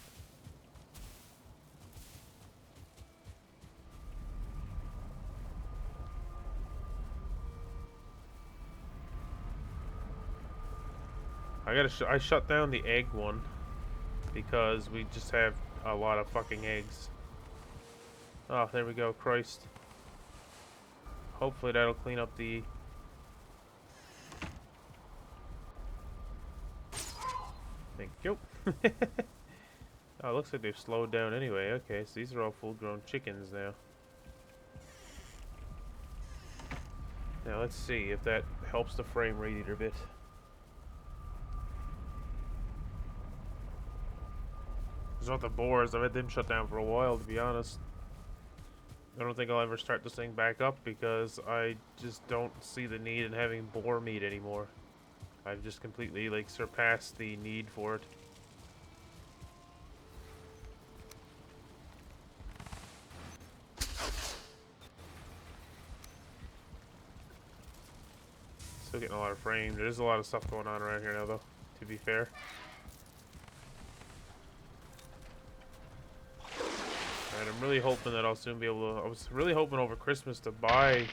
I shut down the egg one because we just have a lot of fucking eggs. Oh, there we go. Christ. Hopefully that'll clean up the... Thank you. Oh, it looks like they've slowed down anyway. Okay, so these are all full-grown chickens now. Now let's see if that helps the frame rate either bit. There's not the boars. I've had them shut down for a while, to be honest. I don't think I'll ever start this thing back up because I just don't see the need in having boar meat anymore. I've just completely, like, surpassed the need for it. Still getting a lot of frame. There's a lot of stuff going on around here now, though, to be fair. And I'm really hoping that I'll soon be able to... I was really hoping over Christmas to buy,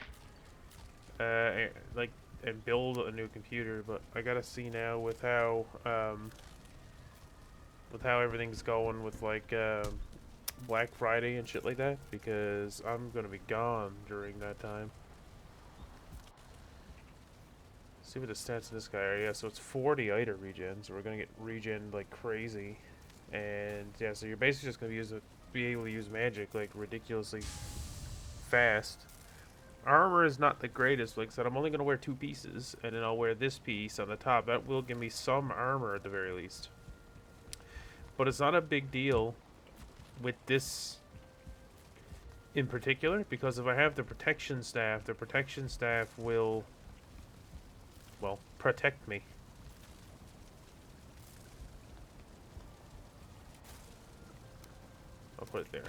like, and build a new computer, but I gotta see now with how everything's going with, like, Black Friday and shit like that, because I'm gonna be gone during that time. See what the stats of this guy are. Yeah, so it's 40 Eitr regens, so we're gonna get regen like crazy. And yeah, so you're basically just gonna be able to use magic like ridiculously fast. Armor is not the greatest. Like I said, I'm only gonna wear 2 pieces, and then I'll wear this piece on the top. That will give me some armor at the very least. But it's not a big deal with this in particular, because if I have the protection staff will, well, protect me. I'll put it there.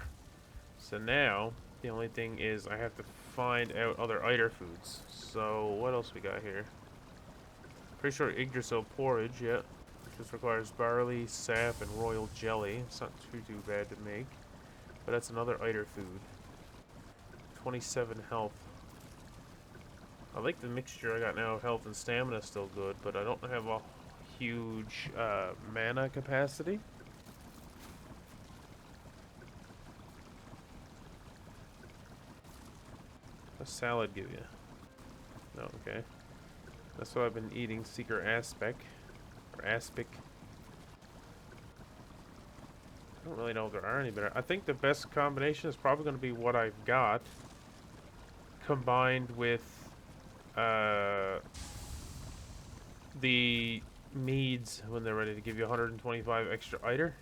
So now, the only thing is I have to find out other Eitr foods. So, what else we got here? Pretty sure Yggdrasil porridge, yeah. This requires barley, sap, and royal jelly. It's not too bad to make. But that's another Eitr food. 27 health. I like the mixture I got now of health and stamina still good, but I don't have a huge mana capacity. What does salad give you? No, okay. That's what I've been eating, Seeker Aspic. Or Aspic. I don't really know if there are any better. I think the best combination is probably going to be what I've got, combined with the meads when they're ready to give you 125 extra Eitr.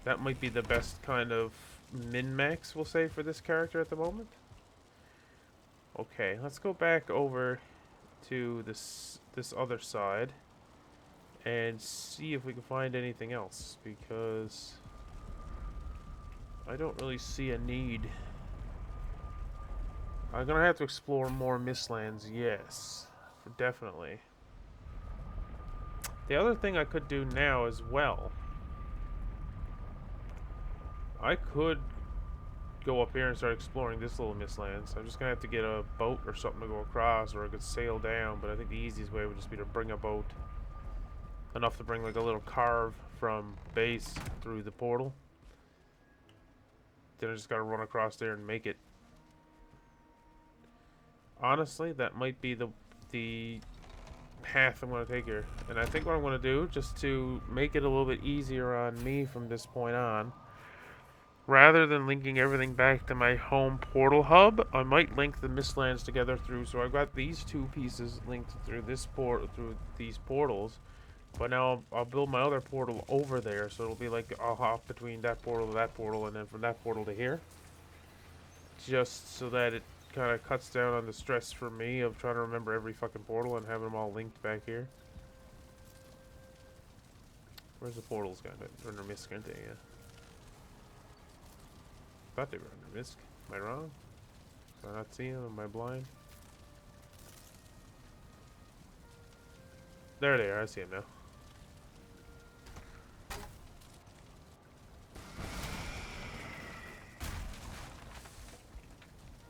That might be the best kind of min-max, we'll say, for this character at the moment. Okay, let's go back over to this other side and see if we can find anything else, because I don't really see a need. I'm gonna have to explore more Mistlands, yes, definitely. The other thing I could do now as well, I could go up here and start exploring this little Mistlands. I'm just gonna have to get a boat or something to go across, or I could sail down, but I think the easiest way would just be to bring a boat. Enough to bring like a little carve from base through the portal. Then I just gotta run across there and make it. Honestly, that might be the path I'm gonna take here. And I think what I'm gonna do, just to make it a little bit easier on me from this point on, rather than linking everything back to my home portal hub, I might link the Mistlands together through. So I've got these 2 pieces linked through through these portals. But now I'll build my other portal over there, so it'll be like I'll hop between that portal to that portal, and then from that portal to here. Just so that it kind of cuts down on the stress for me of trying to remember every fucking portal and having them all linked back here. Where's the portals guy? They're under Misk, aren't they? Yeah. Thought they were under Misk. Am I wrong? Am I not seeing them? Am I blind? There they are. I see them now.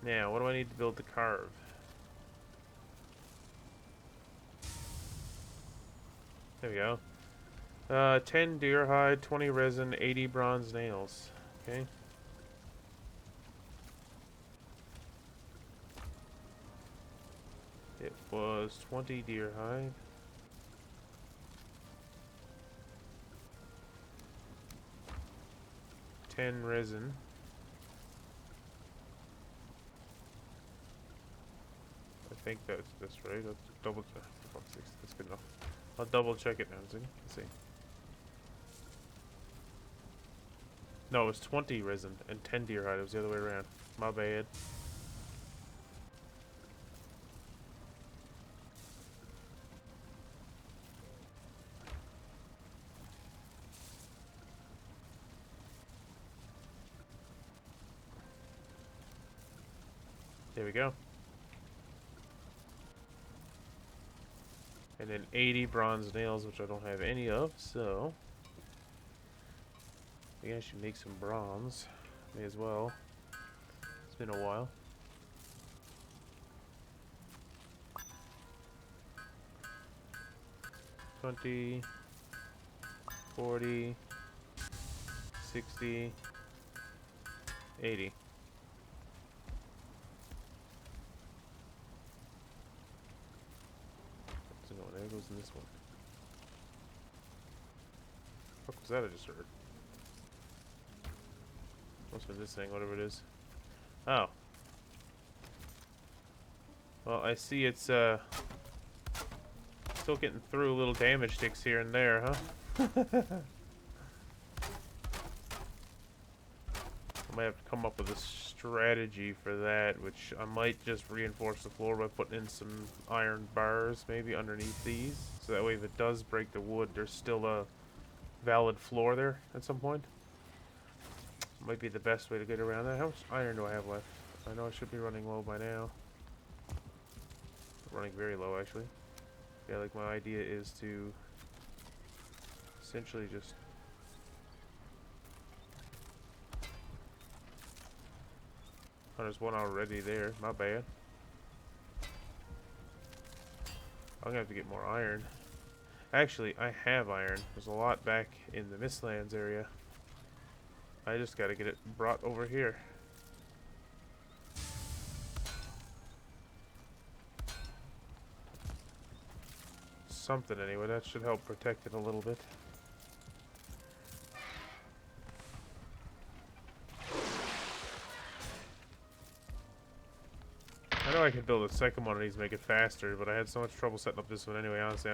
Now, what do I need to build to carve? There we go. 10 deer hide, 20 resin, 80 bronze nails. Okay. It was 20 deer hide. Resin. I think that's right. Let's double check. For fuck's sake, that's good enough. I'll double check it now. Let's see. No, it was 20 resin and 10 deer hide. It was the other way around. My bad. There we go. And then 80 bronze nails, which I don't have any of, so I think I should make some bronze. May as well. It's been a while. $20, $40, $60, $80. So no, there goes in this one. What was that I just heard? Must have been this thing, whatever it is. Oh. Well, I see it's still getting through. Little damage ticks here and there, huh? I might have to come up with a strategy for that, which I might just reinforce the floor by putting in some iron bars maybe underneath these. So that way if it does break the wood, there's still a valid floor there at some point. Might be the best way to get around that. How much iron do I have left? I know I should be running low by now. Running very low, actually. Yeah, like my idea is to essentially just... Oh, there's one already there. My bad. I'm gonna have to get more iron. Actually, I have iron. There's a lot back in the Mistlands area. I just gotta get it brought over here. Something anyway, that should help protect it a little bit. I know I could build a second one of these, make it faster, but I had so much trouble setting up this one anyway. Honestly,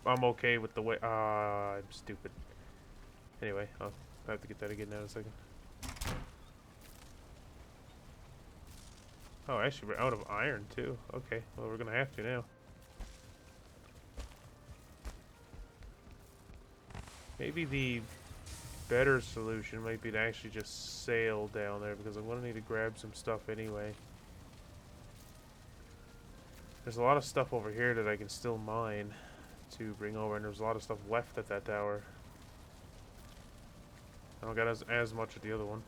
I'm okay with the way. I'm stupid. Anyway, I'll have to get that again now in a second. Oh, actually, we're out of iron too. Okay, well, we're gonna have to now. Maybe the better solution might be to actually just sail down there, because I'm gonna need to grab some stuff anyway. There's a lot of stuff over here that I can still mine to bring over, and there's a lot of stuff left at that tower. I don't got as much at the other one.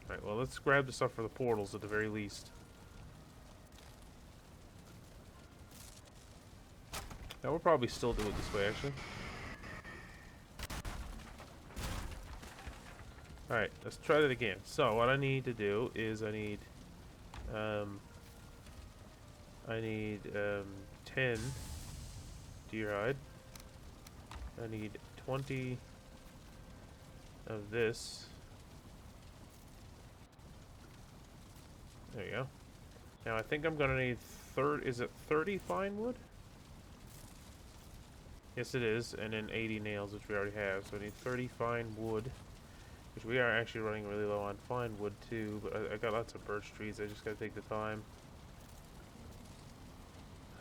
Alright, well, let's grab the stuff for the portals at the very least. Now, we'll probably still do it this way, actually. Alright, let's try that again. So, what I need to do is I need 10 deer hide. I need 20 of this. There you go. Now I think I'm gonna need 30 fine wood? Yes it is, and then 80 nails, which we already have. So I need 30 fine wood, which we are actually running really low on fine wood too, but I got lots of birch trees. I just gotta take the time.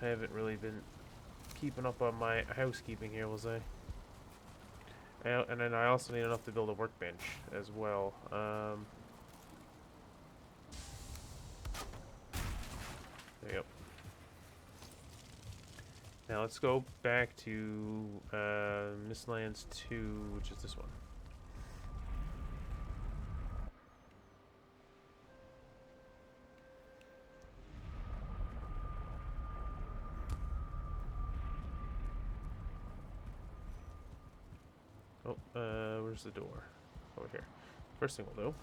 I haven't really been keeping up on my housekeeping here, we'll say. And then I also need enough to build a workbench as well. Yep. Now let's go back to Mistlands-tier, which is this one. Oh, where's the door? Over here. First thing we'll do.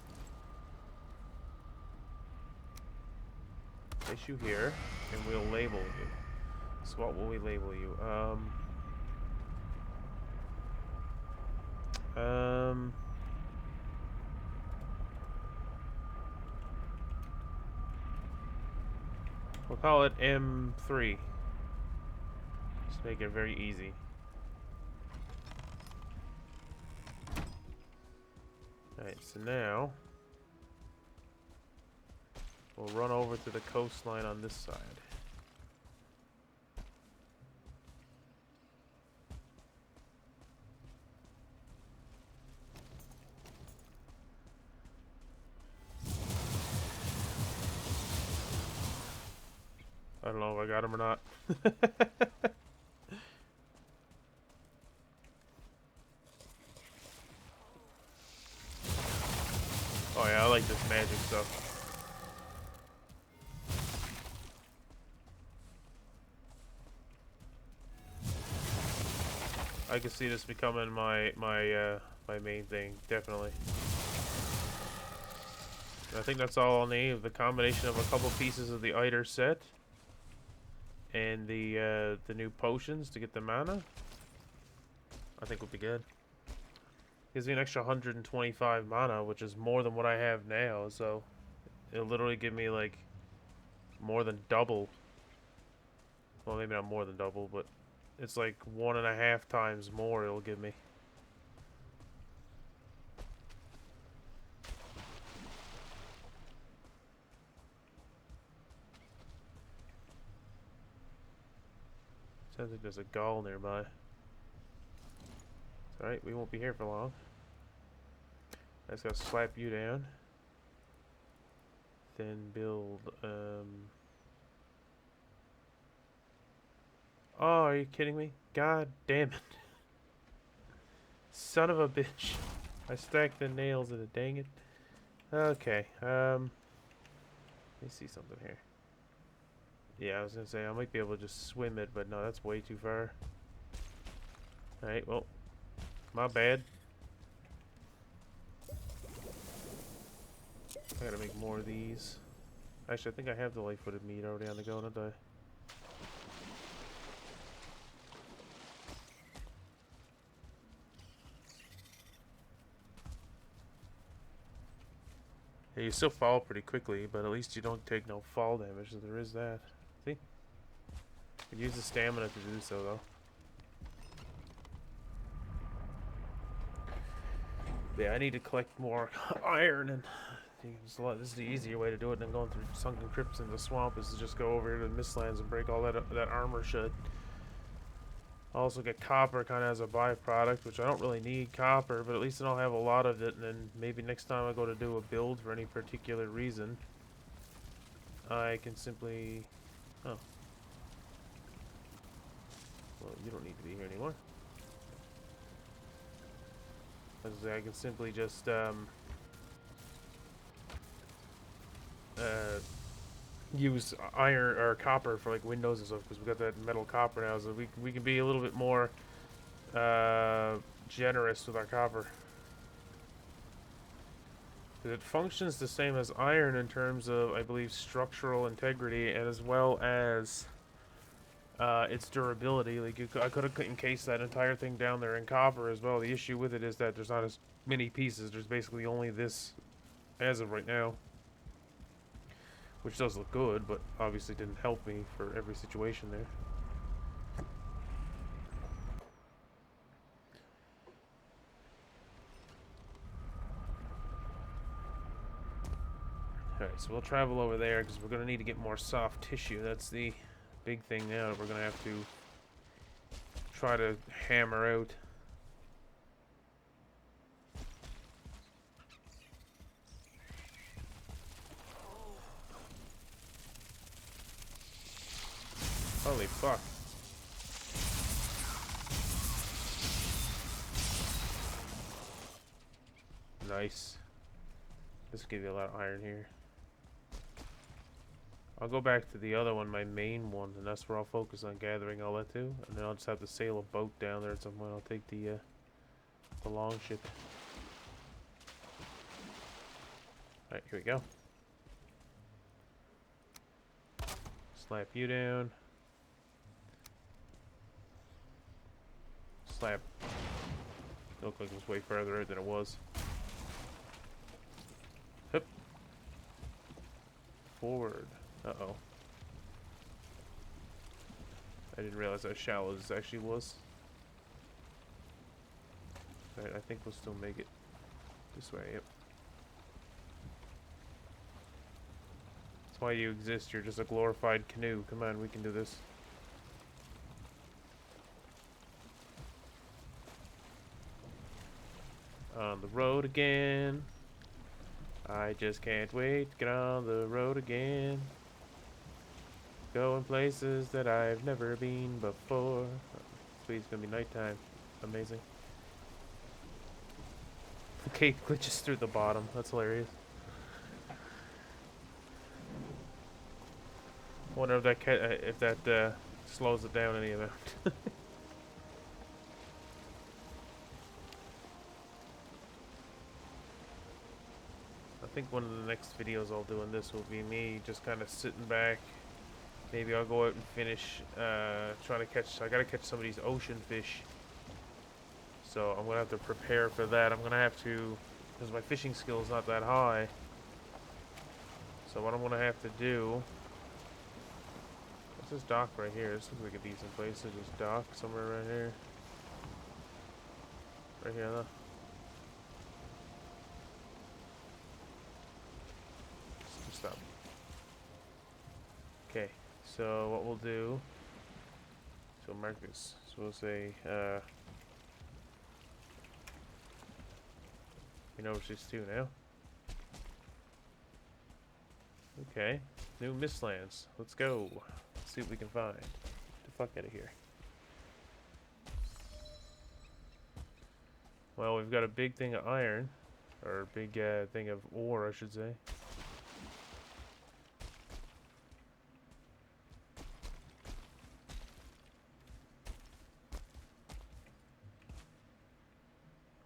Place you here, and we'll label you. So what will we label you? We'll call it M3. Just make it very easy. Alright, so now we'll run over to the coastline on this side. I don't know if I got him or not. Oh yeah, I like this magic stuff. I can see this becoming my main thing, definitely. I think that's all I'll need. The combination of a couple pieces of the Eitr set and the new potions to get the mana, I think would be good. Gives me an extra 125 mana, which is more than what I have now, so it'll literally give me like more than double. Well, maybe not more than double, but it's like 1.5 times more it'll give me. Sounds like there's a gall nearby. It's alright, we won't be here for long. I just gotta slap you down. Then build, Oh, are you kidding me? God damn it. Son of a bitch. I stacked the nails in it, dang it. Okay, let me see something here. Yeah, I was gonna say, I might be able to just swim it, but no, that's way too far. Alright, well, my bad. I gotta make more of these. Actually, I think I have the light-footed meat already on the go, don't I? Yeah, you still fall pretty quickly, but at least you don't take no fall damage, so there is that. See? I use the stamina to do so, though. But yeah, I need to collect more iron, and this is the easier way to do it than going through sunken crypts in the swamp, is to just go over here to the Mistlands and break all that armor shit. I also get copper kind of as a byproduct, which I don't really need copper, but at least then I'll have a lot of it, and then maybe next time I go to do a build for any particular reason, I can simply... Oh. Well, you don't need to be here anymore. I can simply just, use iron or copper for like windows and stuff, because we got that metal copper now, so we can be a little bit more generous with our copper. It functions the same as iron in terms of, I believe, structural integrity, and as well as its durability. Like I could have encased that entire thing down there in copper as well. The issue with it is that there's not as many pieces. There's basically only this as of right now. Which does look good, but obviously didn't help me for every situation there. Alright, so we'll travel over there because we're going to need to get more soft tissue. That's the big thing now that we're going to have to try to hammer out. Holy fuck. Nice. This will give you a lot of iron here. I'll go back to the other one, my main one, and that's where I'll focus on gathering all that too. And then I'll just have to sail a boat down there at some point. I'll take the long ship. Alright, here we go. Slap you down. Slap. Looked like it was way further out than it was. Hup. Forward. Uh-oh. I didn't realize how shallow this actually was. Alright, I think we'll still make it this way, yep. That's why you exist, you're just a glorified canoe. Come on, we can do this. On the road again. I just can't wait to get on the road again. Going places that I've never been before. Sweet, it's gonna be nighttime. Amazing. The cake glitches through the bottom. That's hilarious. Wonder if that slows it down any amount. I think one of the next videos I'll do on this will be me just kind of sitting back. Maybe I'll go out and finish trying to catch. I gotta catch some of these ocean fish. So I'm gonna have to prepare for that. I'm gonna have to, because my fishing skill is not that high. So what I'm gonna have to do. What's this dock right here? This looks like a decent place to just dock somewhere right here. Right here, though. Stop. Okay, so what we'll do. So mark this. So we'll say, we know it's just 2 now. Okay, new Mistlands. Let's go. Let's see what we can find. Get the fuck out of here. Well, we've got a big thing of iron, or a big thing of ore, I should say.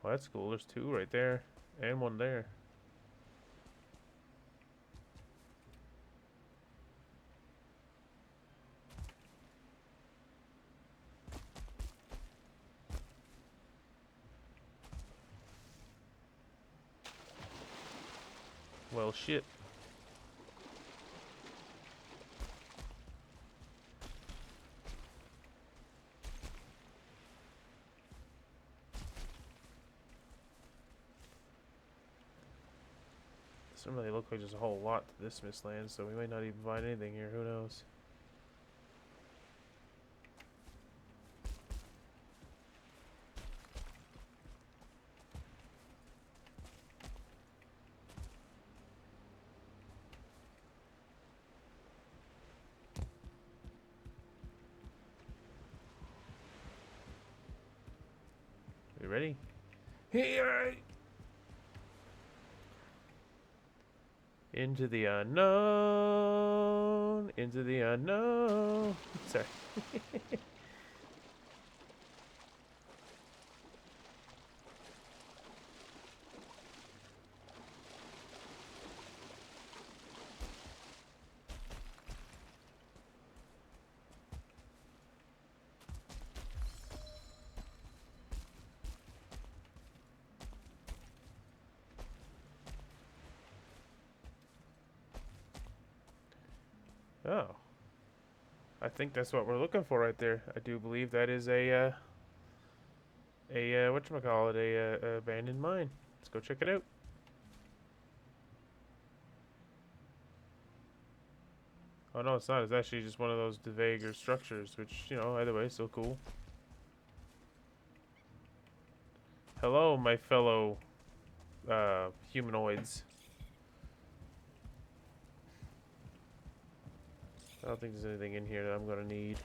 Well, that's cool. There's 2 right there, and 1 there. Well, shit. Doesn't really look like there's a whole lot to this Mistland, so we might not even find anything here. Who knows? You ready? Here! Into the unknown. Into the unknown. Sorry. Oh. I think that's what we're looking for right there. I do believe that is a whatchamacallit, a abandoned mine. Let's go check it out. Oh no, it's not. It's actually just one of those Devager structures, which, you know, either way, still cool. Hello, my fellow humanoids. I don't think there's anything in here that I'm gonna need.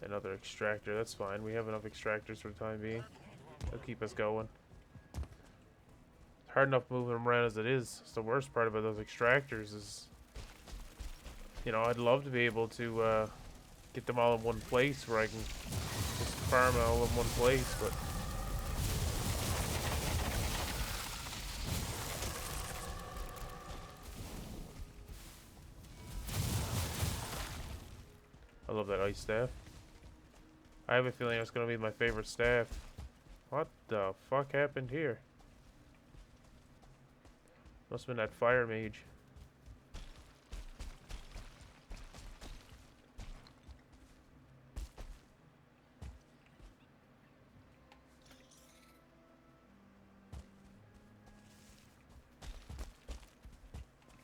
Another extractor, that's fine. We have enough extractors for the time being. They'll keep us going. It's hard enough moving them around as it is. It's the worst part about those extractors is, you know, I'd love to be able to get them all in one place where I can just farm all in one place, but I love that ice staff. I have a feeling it's gonna be my favorite staff. What the fuck happened here? Must have been that fire mage.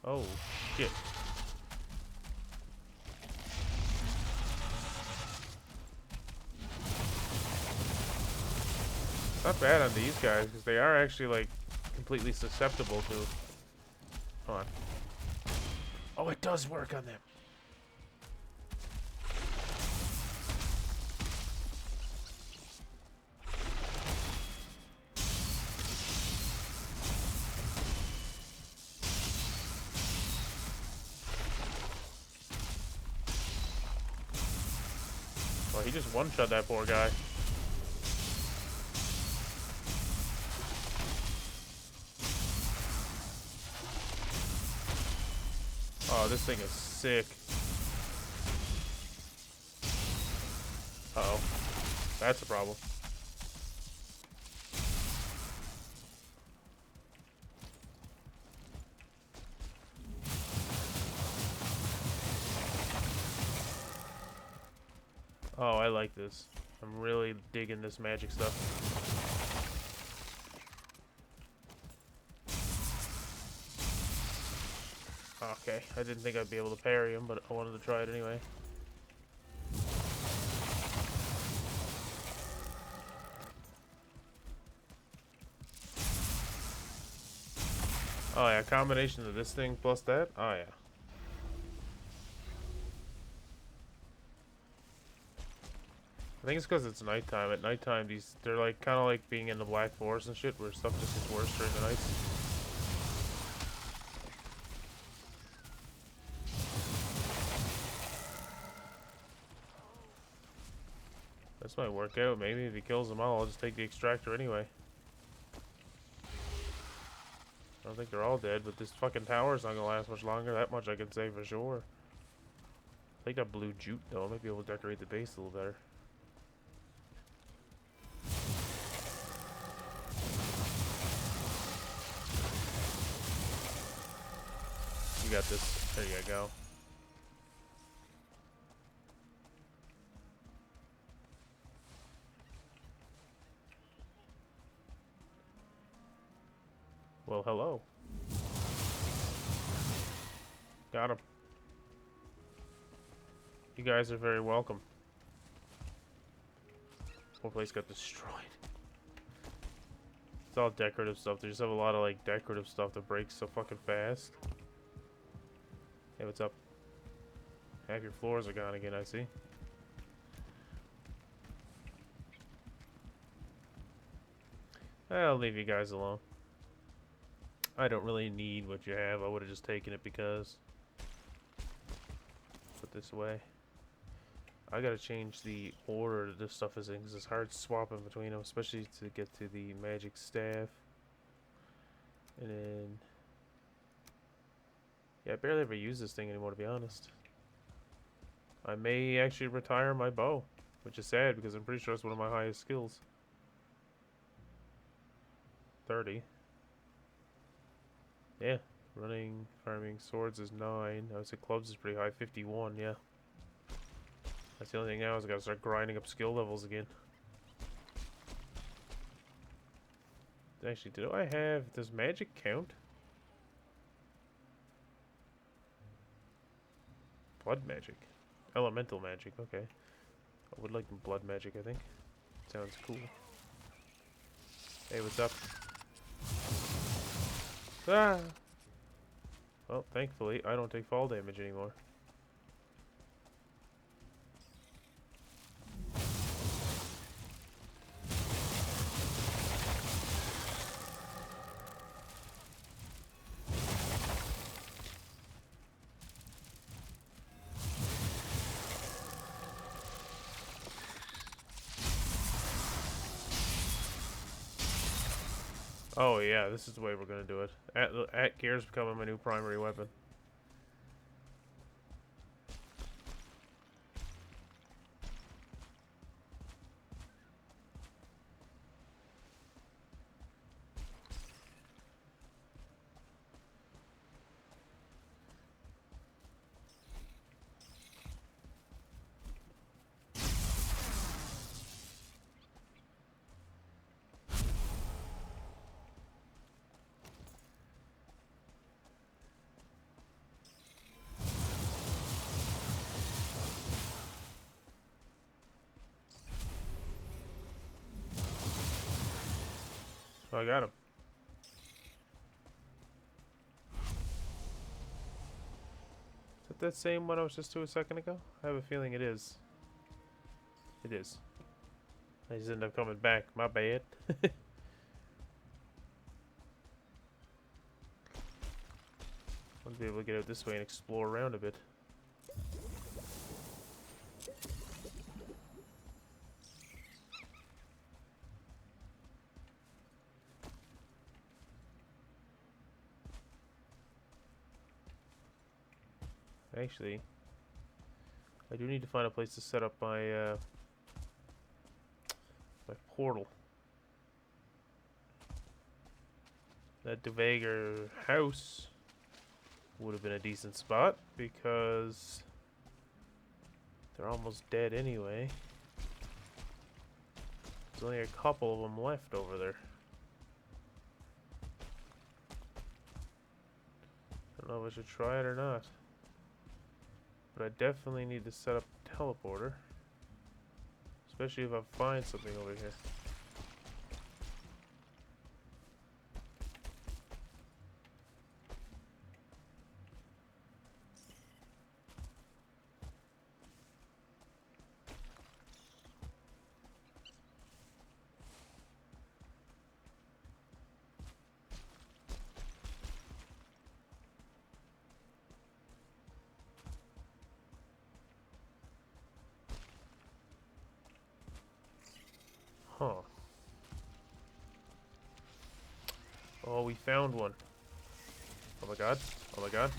Oh, shit. Not bad on these guys, because they are actually, like, completely susceptible to... Hold on. Oh, it does work on them. Well, he just one-shot that poor guy. Oh, this thing is sick. Uh-oh. That's a problem. Oh, I like this. I'm really digging this magic stuff. Okay, I didn't think I'd be able to parry him, but I wanted to try it anyway. Oh yeah, combination of this thing plus that? Oh yeah. I think it's because it's nighttime. At nighttime, they're like kind of like being in the Black Forest and shit, where stuff just gets worse during the nights. This might work out. Maybe if he kills them all, I'll just take the extractor anyway. I don't think they're all dead, but this fucking tower's not gonna last much longer. That much I can say for sure. I think that blue jute though. I might be able to decorate the base a little better. You got this. There you go. Well, hello. Got him. You guys are very welcome. Whole place got destroyed. It's all decorative stuff. They just have a lot of like decorative stuff that breaks so fucking fast. Hey, what's up? Half your floors are gone again, I see. I'll leave you guys alone. I don't really need what you have. I would have just taken it because... Put this away. I gotta change the order that this stuff is in because it's hard swapping between them, especially to get to the magic staff. And then... Yeah, I barely ever use this thing anymore, to be honest. I may actually retire my bow, which is sad because I'm pretty sure it's one of my highest skills. 30. Yeah, running, farming, swords is 9. I would say clubs is pretty high, 51, yeah. That's the only thing now is I gotta start grinding up skill levels again. Actually, do I have, does magic count? Blood magic. Elemental magic, okay. I would like blood magic, I think. Sounds cool. Hey, what's up? Ah! Well, thankfully, I don't take fall damage anymore. Oh yeah, this is the way we're gonna do it. At gear's becoming my new primary weapon. So I got him. Is it that same one I was just to a second ago? I have a feeling it is. It is. I just ended up coming back. My bad. I'll be able to get out this way and explore around a bit. Actually, I do need to find a place to set up my my portal. That Devager house would have been a decent spot because they're almost dead anyway. There's only a couple of them left over there. I don't know if I should try it or not. But I definitely need to set up a teleporter. Especially if I find something over here. Huh. Oh, we found one. Oh my god. Oh my god.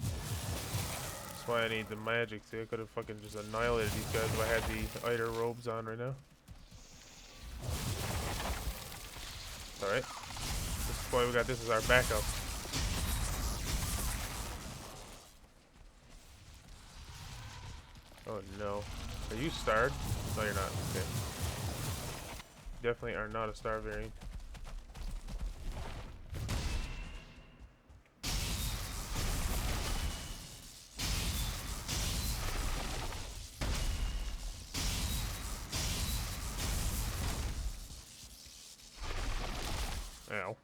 That's why I need the magic. See, I could have fucking just annihilated these guys if I had the Eitr robes on right now. Alright. This is why we got this as our backup. Oh no. Are you starved? No, you're not. Okay. Definitely are not a star variant. Ow.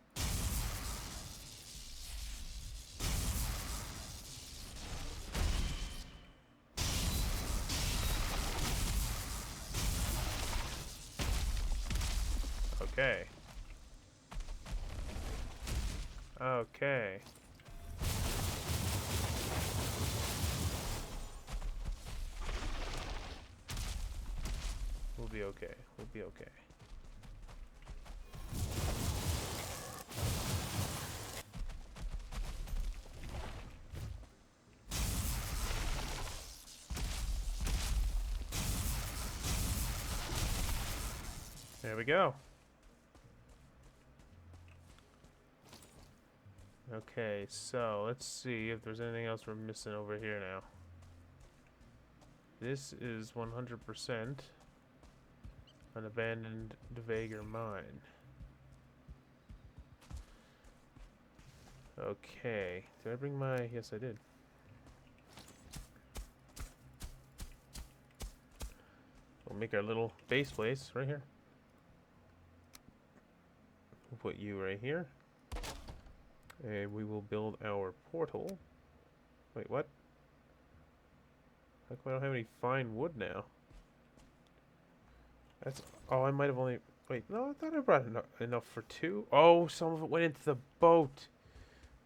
Okay. Okay. We'll be okay. We'll be okay. There we go. Okay, so let's see if there's anything else we're missing over here now. This is 100% an abandoned Devager mine. Okay, did I bring my... Yes, I did. We'll make our little base place right here. put you right here. And we will build our portal. Wait, what? How come I don't have any fine wood now? That's... Oh, I might have only... Wait, no, I thought I brought enough for 2. Oh, some of it went into the boat.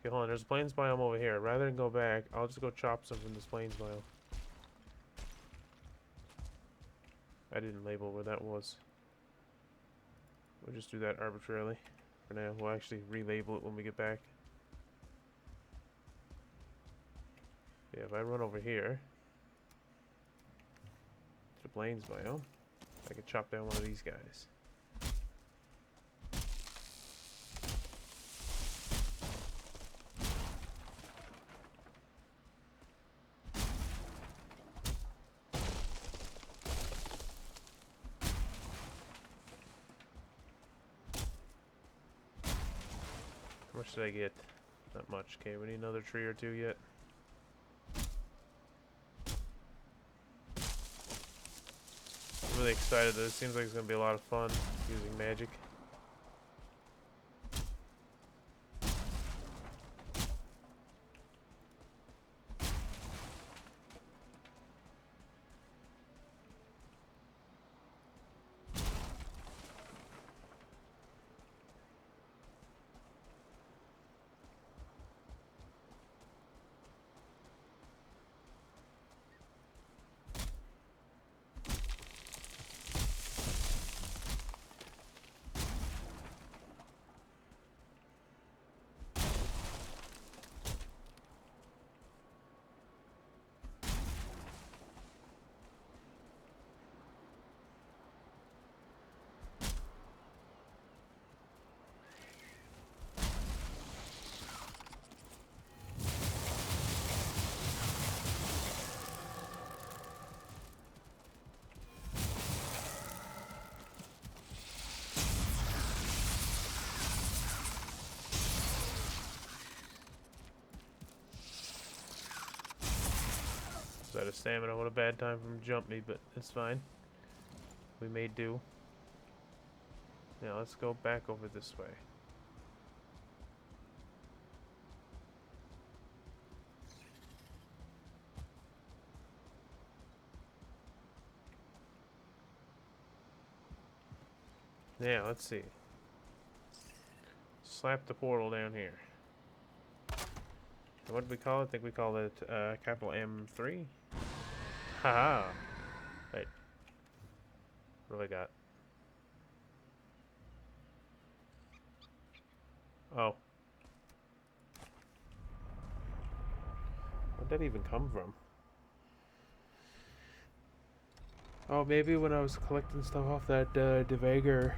Okay, hold on. There's a plains biome over here. Rather than go back, I'll just go chop some from this plains biome. I didn't label where that was. We'll just do that arbitrarily for now. We'll actually relabel it when we get back. Yeah, if I run over here to the plains biome, I can chop down one of these guys. How much did I get? Not much. Okay, we need another tree or 2 yet. I'm really excited though. It seems like it's going to be a lot of fun using magic. Out of stamina. What a bad time for him to jump me, but it's fine. We may do. Now let's go back over this way. Now let's see. Slap the portal down here. What did we call it? I think we call it capital M3. Haha. Wait. What have I got? Oh. Where'd that even come from? Oh, maybe when I was collecting stuff off that Devagar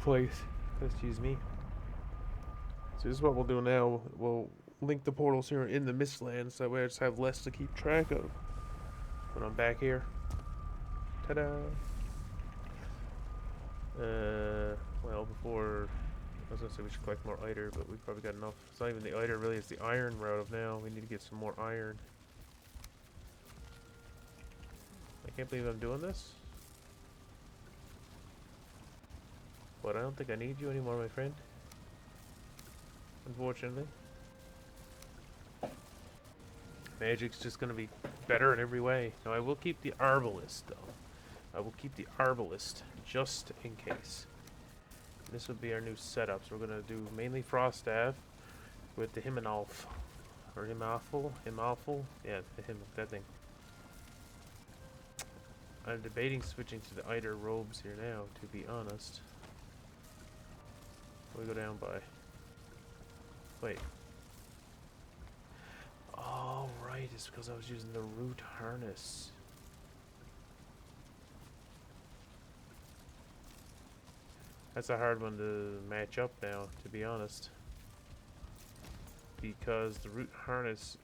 place. Excuse me. So this is what we'll do now. We'll link the portals here in the Mistlands, so that way I just have less to keep track of when I'm back here. Ta-da! Well, before... I was gonna say we should collect more Eitr, but we've probably got enough. It's not even the Eitr, really, it's the iron route of now. We need to get some more iron. I can't believe I'm doing this. But I don't think I need you anymore, my friend. Unfortunately. Magic's just gonna be better in every way. Now I will keep the Arbalist though. I will keep the Arbalist just in case. This would be our new setup. So we're gonna do mainly Frost Staff with the Himanolf. Or Himalful? Yeah, that thing. I'm debating switching to the Eitr robes here now, to be honest. What do we go down by? Wait. Oh, right. It's because I was using the root harness. That's a hard one to match up now, to be honest. Because the root harness...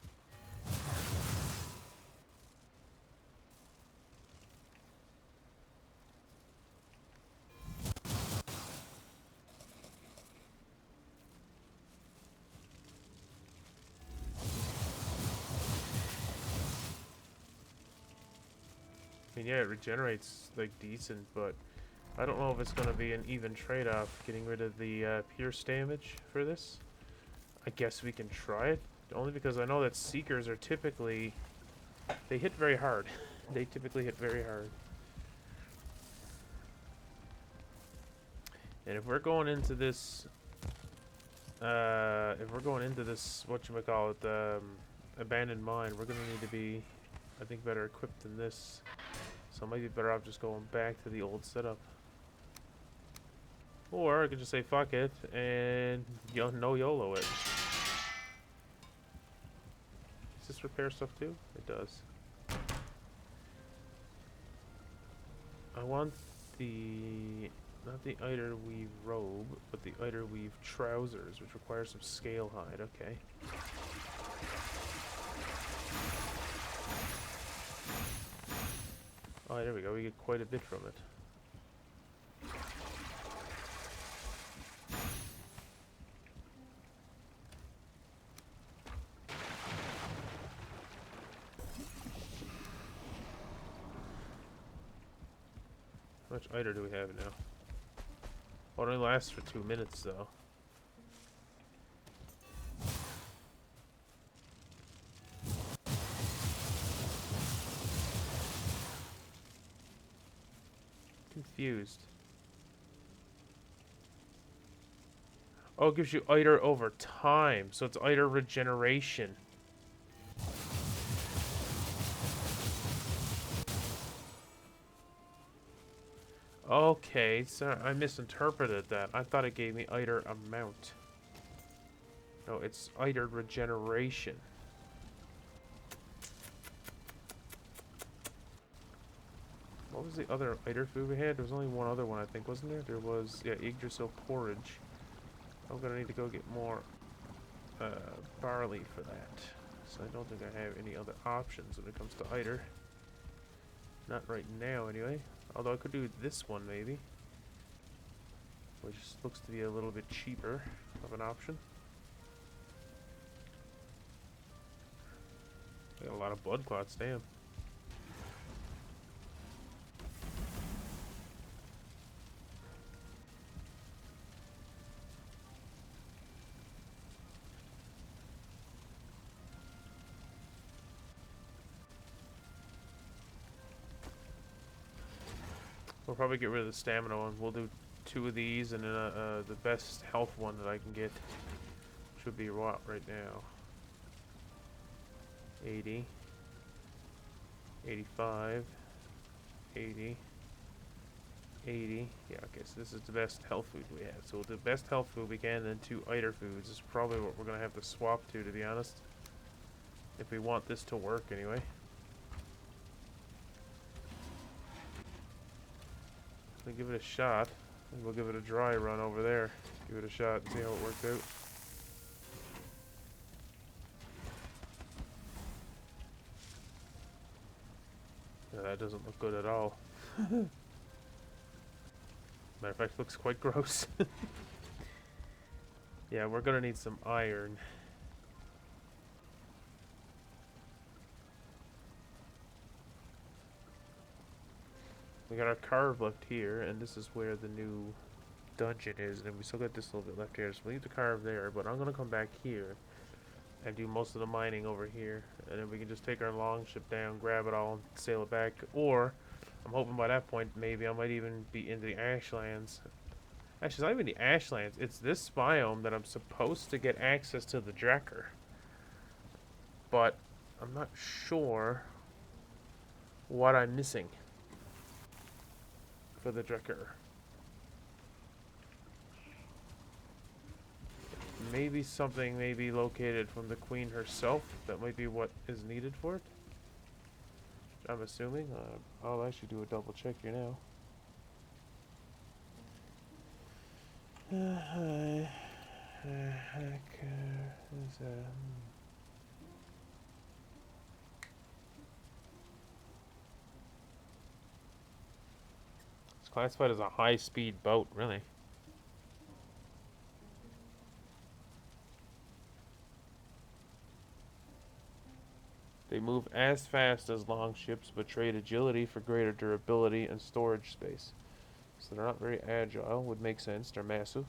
I mean, yeah, it regenerates, like, decent, but I don't know if it's going to be an even trade-off getting rid of the pierce damage for this. I guess we can try it, only because I know that Seekers are typically... They hit very hard. They typically hit very hard. And if we're going into this... whatchamacallit, abandoned mine, we're going to need to be, I think, better equipped than this. So I might be better off just going back to the old setup. Or I could just say fuck it and no YOLO it. Does this repair stuff too? It does. I want the... not the Eitr weave robe, but the Eitr weave trousers, which require some scale hide. Okay. Oh, there we go. We get quite a bit from it. How much Eitr do we have now? Well, it only lasts for 2 minutes, though. Confused. Oh, it gives you Eitr over time, so it's Eitr regeneration. Okay, so I misinterpreted that. I thought it gave me Eitr amount. No, it's Eitr regeneration. What was the other Eitr food we had? There was only one other one, I think, wasn't there? There was, yeah, Yggdrasil porridge. I'm gonna need to go get more barley for that. So I don't think I have any other options when it comes to Eitr. Not right now, anyway. Although I could do this one, maybe. Which looks to be a little bit cheaper of an option. I got a lot of blood clots, damn. We'll probably get rid of the stamina one. We'll do 2 of these, and then the best health one that I can get should be what right now? 80, 85, 80, 80. Yeah, okay, so this is the best health food we have. So we'll do the best health food we can, and then 2 Eitr foods. This is probably what we're going to have to swap to be honest. If we want this to work, anyway. We'll give it a shot, and we'll give it a dry run over there. Give it a shot and see how it worked out. Yeah, that doesn't look good at all. Matter of fact, it looks quite gross. Yeah, we're gonna need some iron. We got our carve left here, and this is where the new dungeon is, and we still got this little bit left here, so we'll leave the carve there, but I'm gonna come back here and do most of the mining over here, and then we can just take our longship down, grab it all, and sail it back, or I'm hoping by that point maybe I might even be into the Ashlands. Actually, it's not even the Ashlands, it's this biome that I'm supposed to get access to the Drekker, but I'm not sure what I'm missing for the Drekker. Maybe something may be located from the Queen herself. That might be what is needed for it. I'm assuming. I'll actually do a double check here now. It's classified as a high-speed boat, really. They move as fast as longships, but trade agility for greater durability and storage space. So they're not very agile, would make sense. They're massive.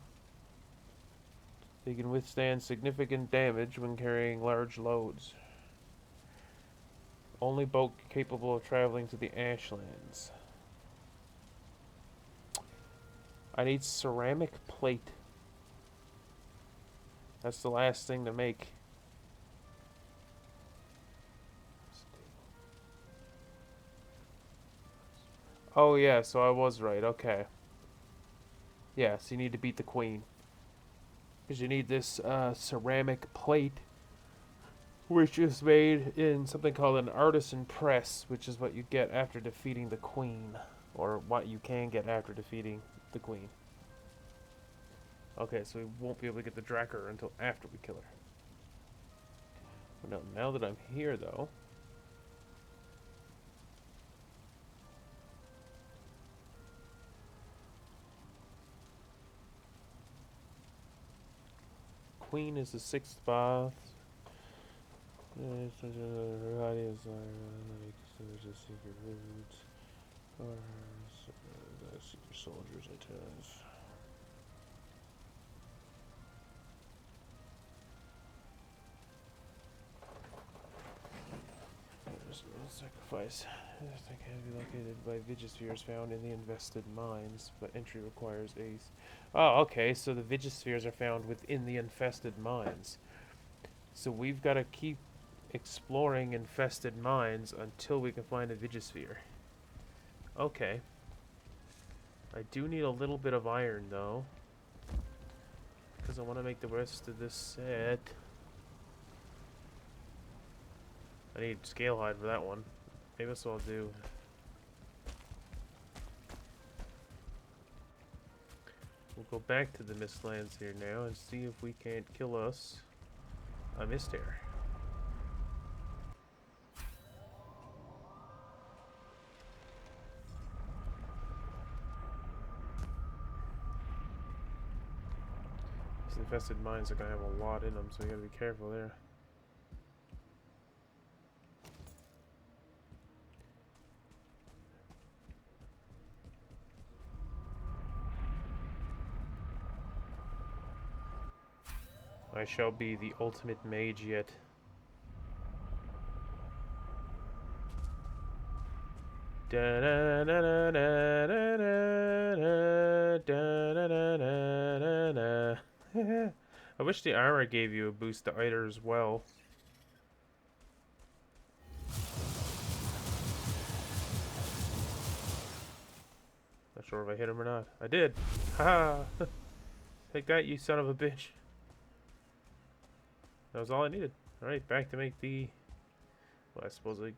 They can withstand significant damage when carrying large loads. Only boat capable of traveling to the Ashlands. I need ceramic plate. That's the last thing to make. Oh yeah, so I was right, okay. Yes, you need to beat the queen. Because you need this ceramic plate, which is made in something called an artisan press, which is what you get after defeating the queen. Or what you can get after defeating the queen. Okay, so we won't be able to get the Drakkar until after we kill her. Well, now that I'm here, though... Queen is the 6th boss. Secret roots. Or secret soldiers attacks. Sacrifice. This thing can be located by Vigispheres found in the infested mines, but entry requires a... Oh, okay, so the Vigispheres are found within the infested mines. So we've got to keep exploring infested mines until we can find a Vigisphere. Okay. I do need a little bit of iron, though. Because I want to make the rest of this set. I need scale hide for that one. Maybe that's what I'll do. We'll go back to the Mistlands here now and see if we can't kill us a Mist-tier. These infested mines are going to have a lot in them, so you got to be careful there. I shall be the ultimate mage yet. I wish the armor gave you a boost to Eitr as well. Not sure if I hit him or not. I did! Haha! Take that, you son of a bitch. That was all I needed. Alright, back to make the... Well, I suppose I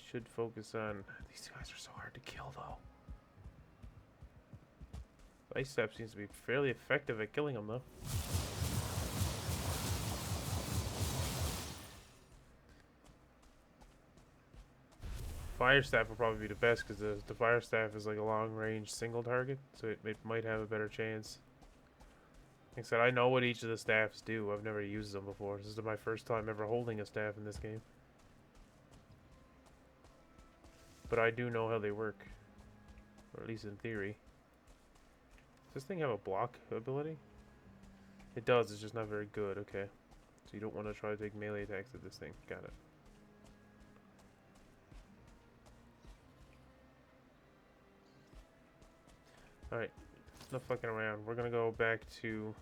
should focus on... These guys are so hard to kill, though. Ice Step seems to be fairly effective at killing them, though. Fire Staff will probably be the best, because the Fire Staff is like a long-range single target, so it might have a better chance. Like I said, I know what each of the staffs do. I've never used them before. This is my first time ever holding a staff in this game. But I do know how they work. Or at least in theory. Does this thing have a block ability? It does, it's just not very good. Okay. So you don't want to try to take melee attacks at this thing. Got it. Alright. No fucking around. We're gonna go back to...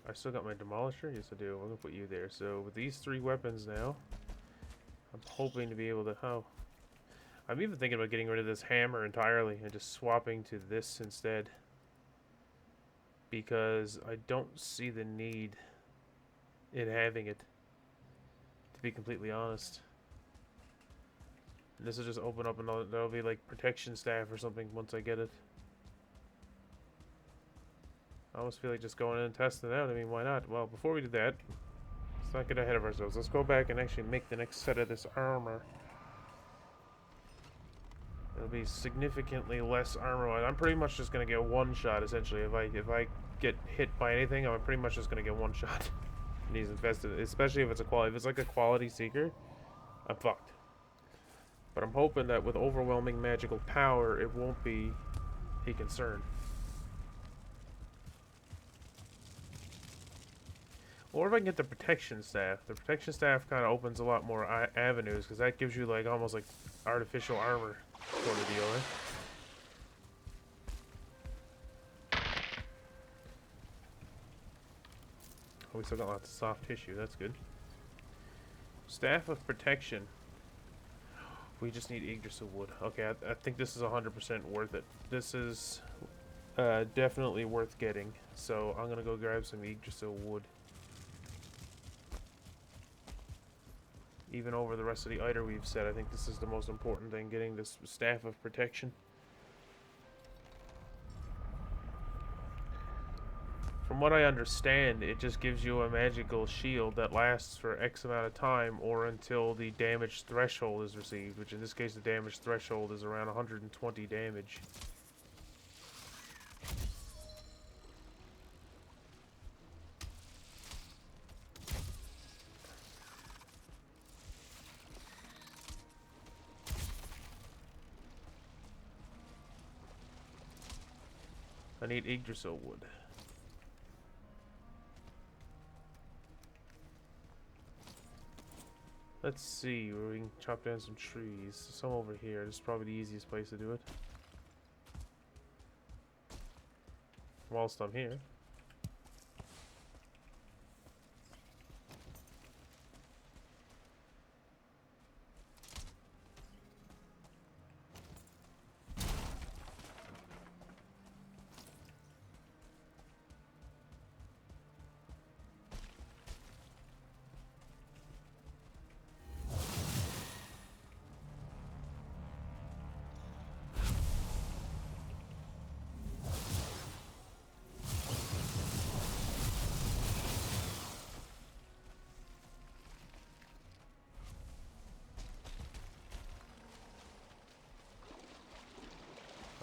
I still got my Demolisher? Yes, I do. I'm gonna put you there. So, with these 3 weapons now, I'm hoping to be able to... Oh. I'm even thinking about getting rid of this hammer entirely and just swapping to this instead. Because I don't see the need in having it, to be completely honest. This will just open up and there'll be like protection staff or something once I get it. I almost feel like just going in and testing it out. I mean, why not? Well, before we do that, let's not get ahead of ourselves. Let's go back and actually make the next set of this armor. It'll be significantly less armor. I'm pretty much just gonna get one shot essentially. If I get hit by anything, I'm pretty much just gonna get one shot. And he's infested, especially if it's a quality. If it's like a quality seeker, I'm fucked. But I'm hoping that with overwhelming magical power, it won't be a concern. Or if I can get the protection staff. The protection staff kind of opens a lot more avenues, because that gives you like almost like artificial armor sort of deal, eh? Oh, we still got lots of soft tissue. That's good. Staff of protection. We just need Yggdrasil wood. Okay, I think this is 100% worth it. This is definitely worth getting. So I'm gonna go grab some Yggdrasil wood. Even over the rest of the Eitr we've said, I think this is the most important thing, getting this staff of protection. From what I understand, it just gives you a magical shield that lasts for X amount of time or until the damage threshold is received, which in this case the damage threshold is around 120 damage. I need Yggdrasil wood. Let's see where we can chop down some trees. Some over here. This is probably the easiest place to do it. Whilst I'm here.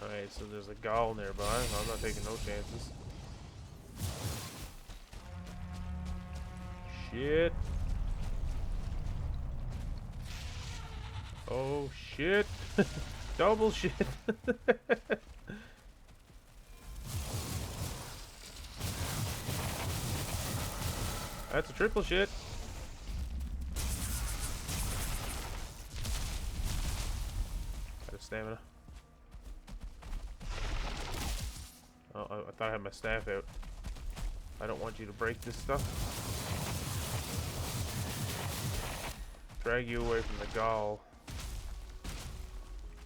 Alright, so there's a ghoul nearby. I'm not taking no chances. Shit. Oh shit. Double shit. That's a triple shit. Got a stamina. Oh, I thought I had my staff out. I don't want you to break this stuff. Drag you away from the ghoul.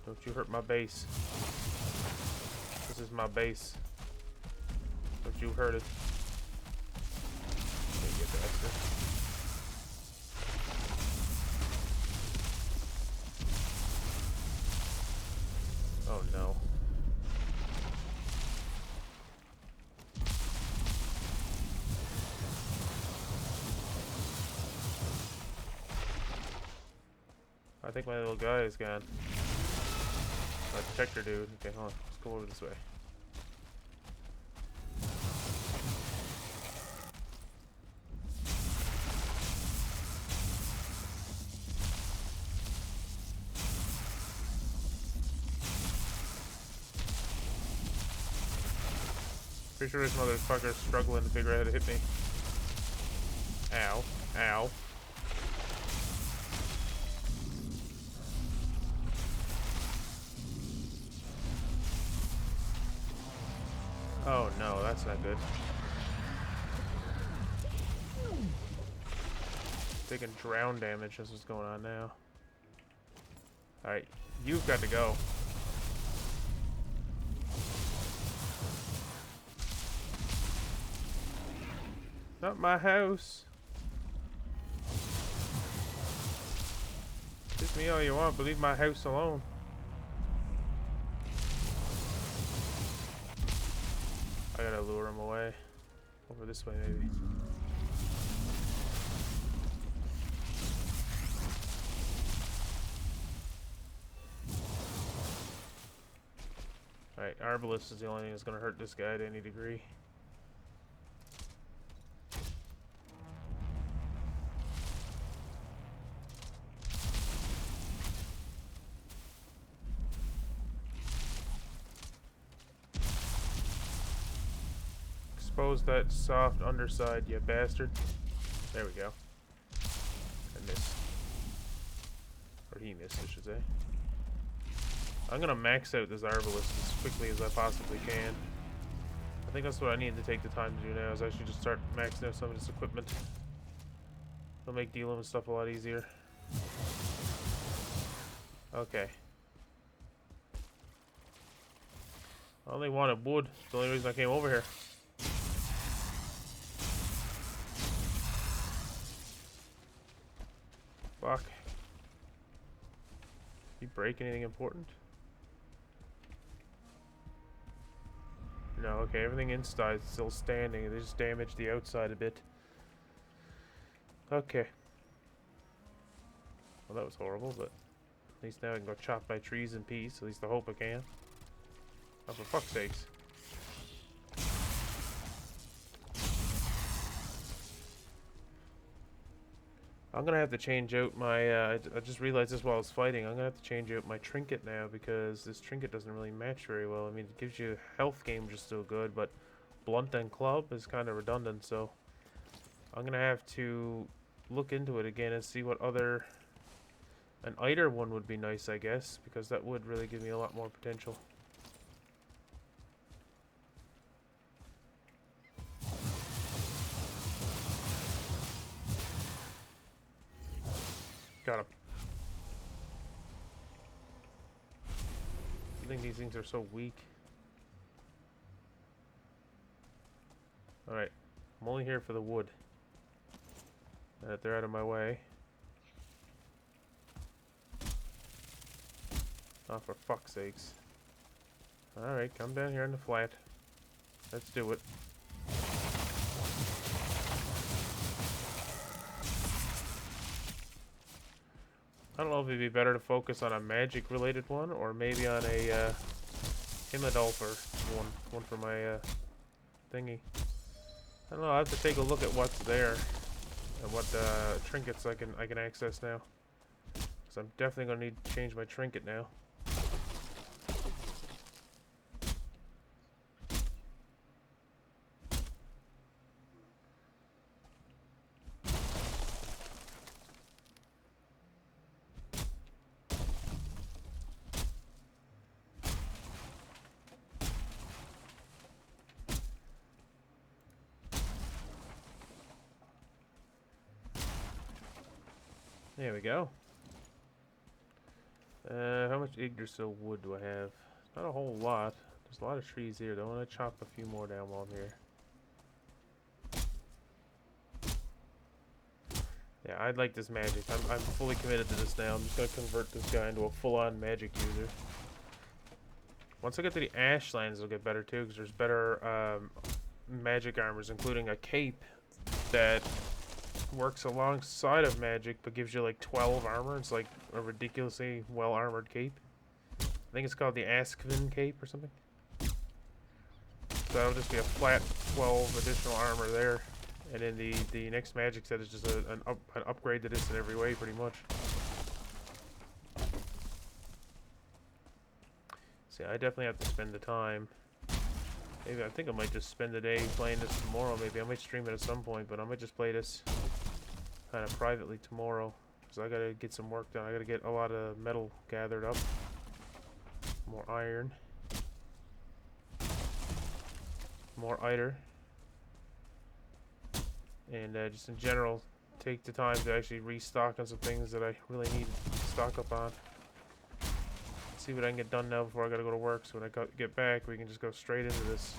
Don't you hurt my base. This is my base. Don't you hurt it. Can't get the extra. Oh no. I think my little guy is gone. My protector dude. Okay, hold on. Let's go over this way. Pretty sure this motherfucker's struggling to figure out how to hit me. Ow. Ow. Oh no, that's not good. Taking drown damage, that's what's going on now. Alright, you've got to go. Not my house. Kiss me all you want, but leave my house alone. I gotta lure him away. Over this way, maybe. Alright, Arbalest is the only thing that's gonna hurt this guy to any degree. expose that soft underside, you bastard. There we go. I missed. Or he missed, I should say. I'm gonna max out this Arbalest as quickly as I possibly can. I think that's what I need to take the time to do now, is actually just start maxing out some of this equipment. It'll make dealing with stuff a lot easier. Okay. I only wanted wood. It's the only reason I came over here. Fuck. You break anything important? No, okay, everything inside is still standing. They just damaged the outside a bit. Okay. Well, that was horrible, but at least now I can go chop my trees in peace. At least I hope I can. Oh, for fuck's sakes. I'm gonna have to change out my, I just realized this while I was fighting. I'm gonna have to change out my trinket now because this trinket doesn't really match very well. I mean, it gives you health gain, which is still good, but blunt and club is kind of redundant, so I'm gonna have to look into it again and see what other... An Eitr one would be nice, I guess, because that would really give me a lot more potential. Got him. I think these things are so weak. Alright. I'm only here for the wood. They're out of my way. Oh, for fuck's sakes. Alright, come down here in the flat. Let's do it. I don't know if it'd be better to focus on a magic related one or maybe on a Himmadolfer one for my thingy. I don't know, I have to take a look at what's there and what trinkets I can access now. Cause I'm definitely gonna need to change my trinket now. There we go. How much Yggdrasil wood do I have? Not a whole lot. There's a lot of trees here. I want to chop a few more down while I'm here. Yeah, I'd like this magic. I'm fully committed to this now. I'm just going to convert this guy into a full-on magic user. Once I get to the Ashlands, it'll get better too, because there's better magic armors, including a cape that works alongside of magic but gives you like 12 armor. It's like a ridiculously well armored cape. I think it's called the Askvin cape or something. So that'll just be a flat 12 additional armor there, and then the next magic set is just an upgrade to this in every way pretty much. See, I definitely have to spend the time. Maybe I think I might just spend the day playing this tomorrow. Maybe I might stream it at some point, but I might just play this kind of privately tomorrow, because I gotta get some work done. I gotta get a lot of metal gathered up, more iron, more Eitr, and just in general take the time to actually restock on some things that I really need to stock up on. See what I can get done now before I gotta go to work, so when I get back we can just go straight into this.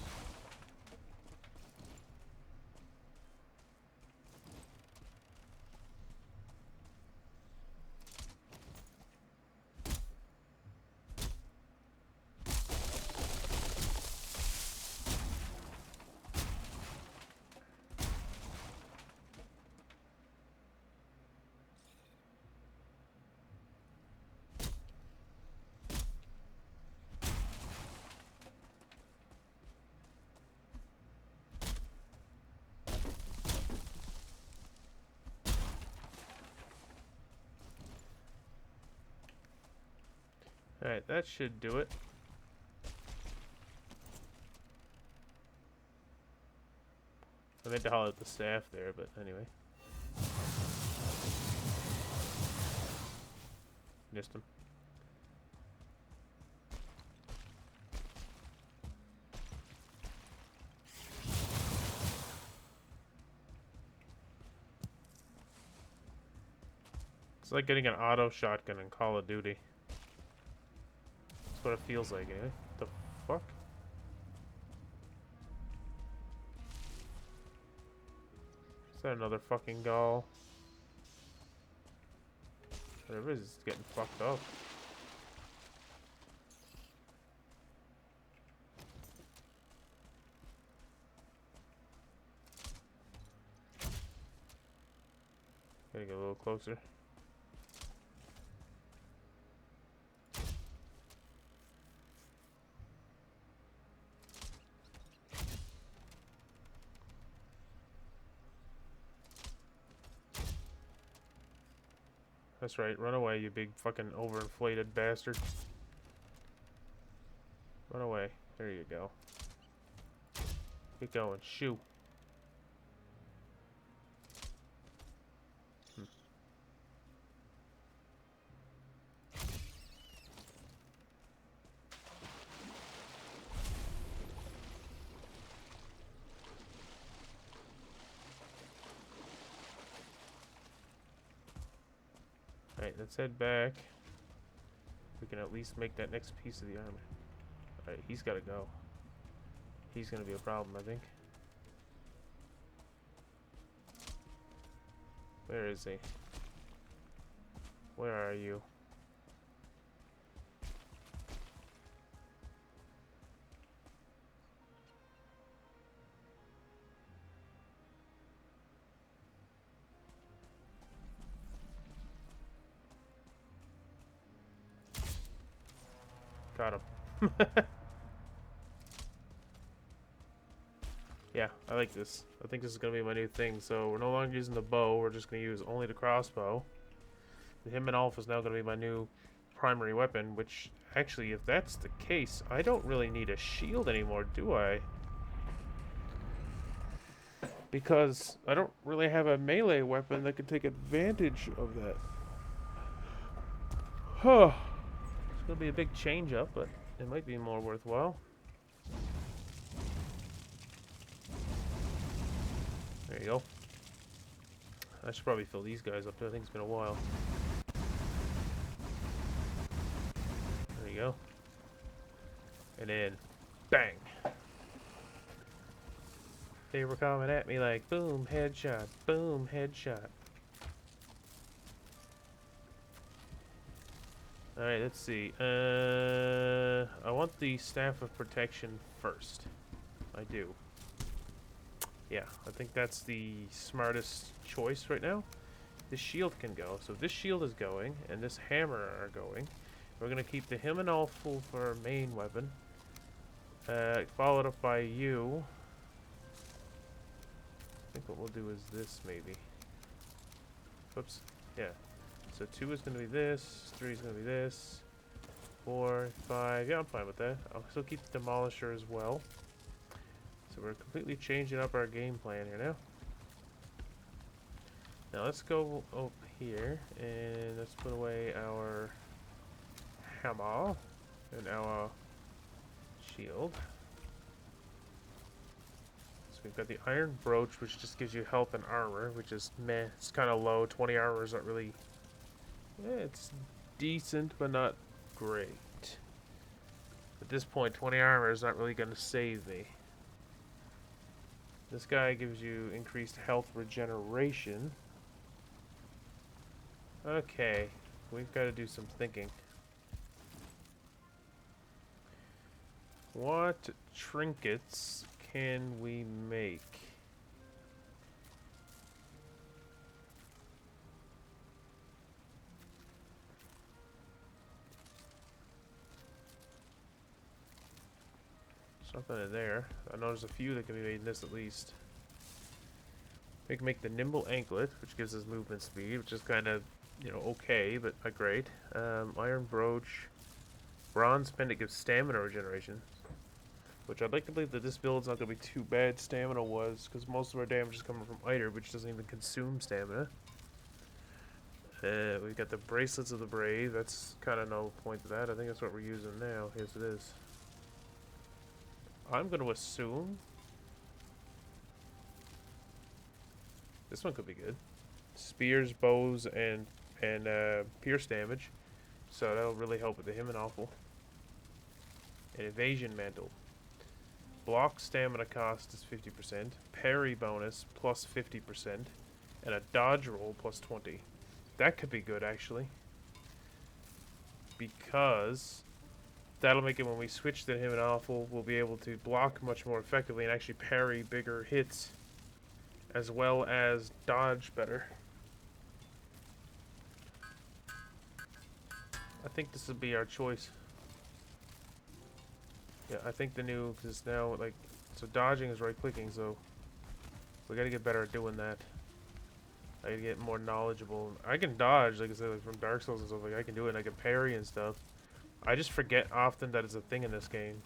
Alright, that should do it. meant to holler at the staff there, but anyway. Missed him. It's like getting an auto shotgun in Call of Duty. That's what it feels like, eh? The fuck? Is that another fucking gall? Whatever it is, it's getting fucked up. Gotta get a little closer. That's right, run away, you big fucking overinflated bastard. Run away. There you go. Get going. Shoo. Alright, let's head back. We can at least make that next piece of the armor. Alright, he's gotta go. He's gonna be a problem, I think. Where is he? Where are you? Got him. Yeah, I like this. I think this is going to be my new thing. So we're no longer using the bow. We're just going to use only the crossbow. The Himmelf is now going to be my new primary weapon, which actually, if that's the case, I don't really need a shield anymore, do I? Because I don't really have a melee weapon that can take advantage of that. Huh. It's going to be a big change up, but it might be more worthwhile. There you go. I should probably fill these guys up too. I think it's been a while. There you go. And then, bang! They were coming at me like, boom, headshot, boom, headshot. Alright, let's see. I want the Staff of Protection first. I do. Yeah, I think that's the smartest choice right now. This shield can go. So this shield is going, and this hammer are going. We're going to keep the Himmelf full for our main weapon. Followed up by you. I think what we'll do is this, maybe. Whoops. Yeah. So 2 is going to be this. 3 is going to be this. 4, 5. Yeah, I'm fine with that. I'll still keep the Demolisher as well. So we're completely changing up our game plan here now. Now let's go up here and let's put away our hammer and our shield. So we've got the iron brooch, which just gives you health and armor, which is meh. It's kind of low. 20 armor is not really... it's decent, but not great. At this point, 20 armor is not really going to save me. This guy gives you increased health regeneration. Okay, we've got to do some thinking. What trinkets can we make? Something in there. I know there's a few that can be made in this at least. We can make the nimble anklet, which gives us movement speed, which is kind of, you know, okay, but not great. Iron brooch. Bronze pendant gives stamina regeneration. Which I'd like to believe that this build's not going to be too bad stamina-wise, because most of our damage is coming from Eitr, which doesn't even consume stamina. We've got the Bracelets of the Brave. That's kind of no point to that. I think that's what we're using now. Yes, it is. I'm going to assume this one could be good. Spears, bows, and pierce damage. So that'll really help with the him and awful. An evasion mantle. Block stamina cost is 50%. Parry bonus plus 50%. And a dodge roll plus 20. That could be good, actually. Because that'll make it when we switch to him and awful, we'll be able to block much more effectively and actually parry bigger hits. As well as dodge better. I think this will be our choice. Yeah, I think the new, because now, like, so dodging is right clicking, so we gotta get better at doing that. I gotta get more knowledgeable. I can dodge, like I said, like from Dark Souls and stuff, like I can do it and I can parry and stuff. I just forget often that it's a thing in this game.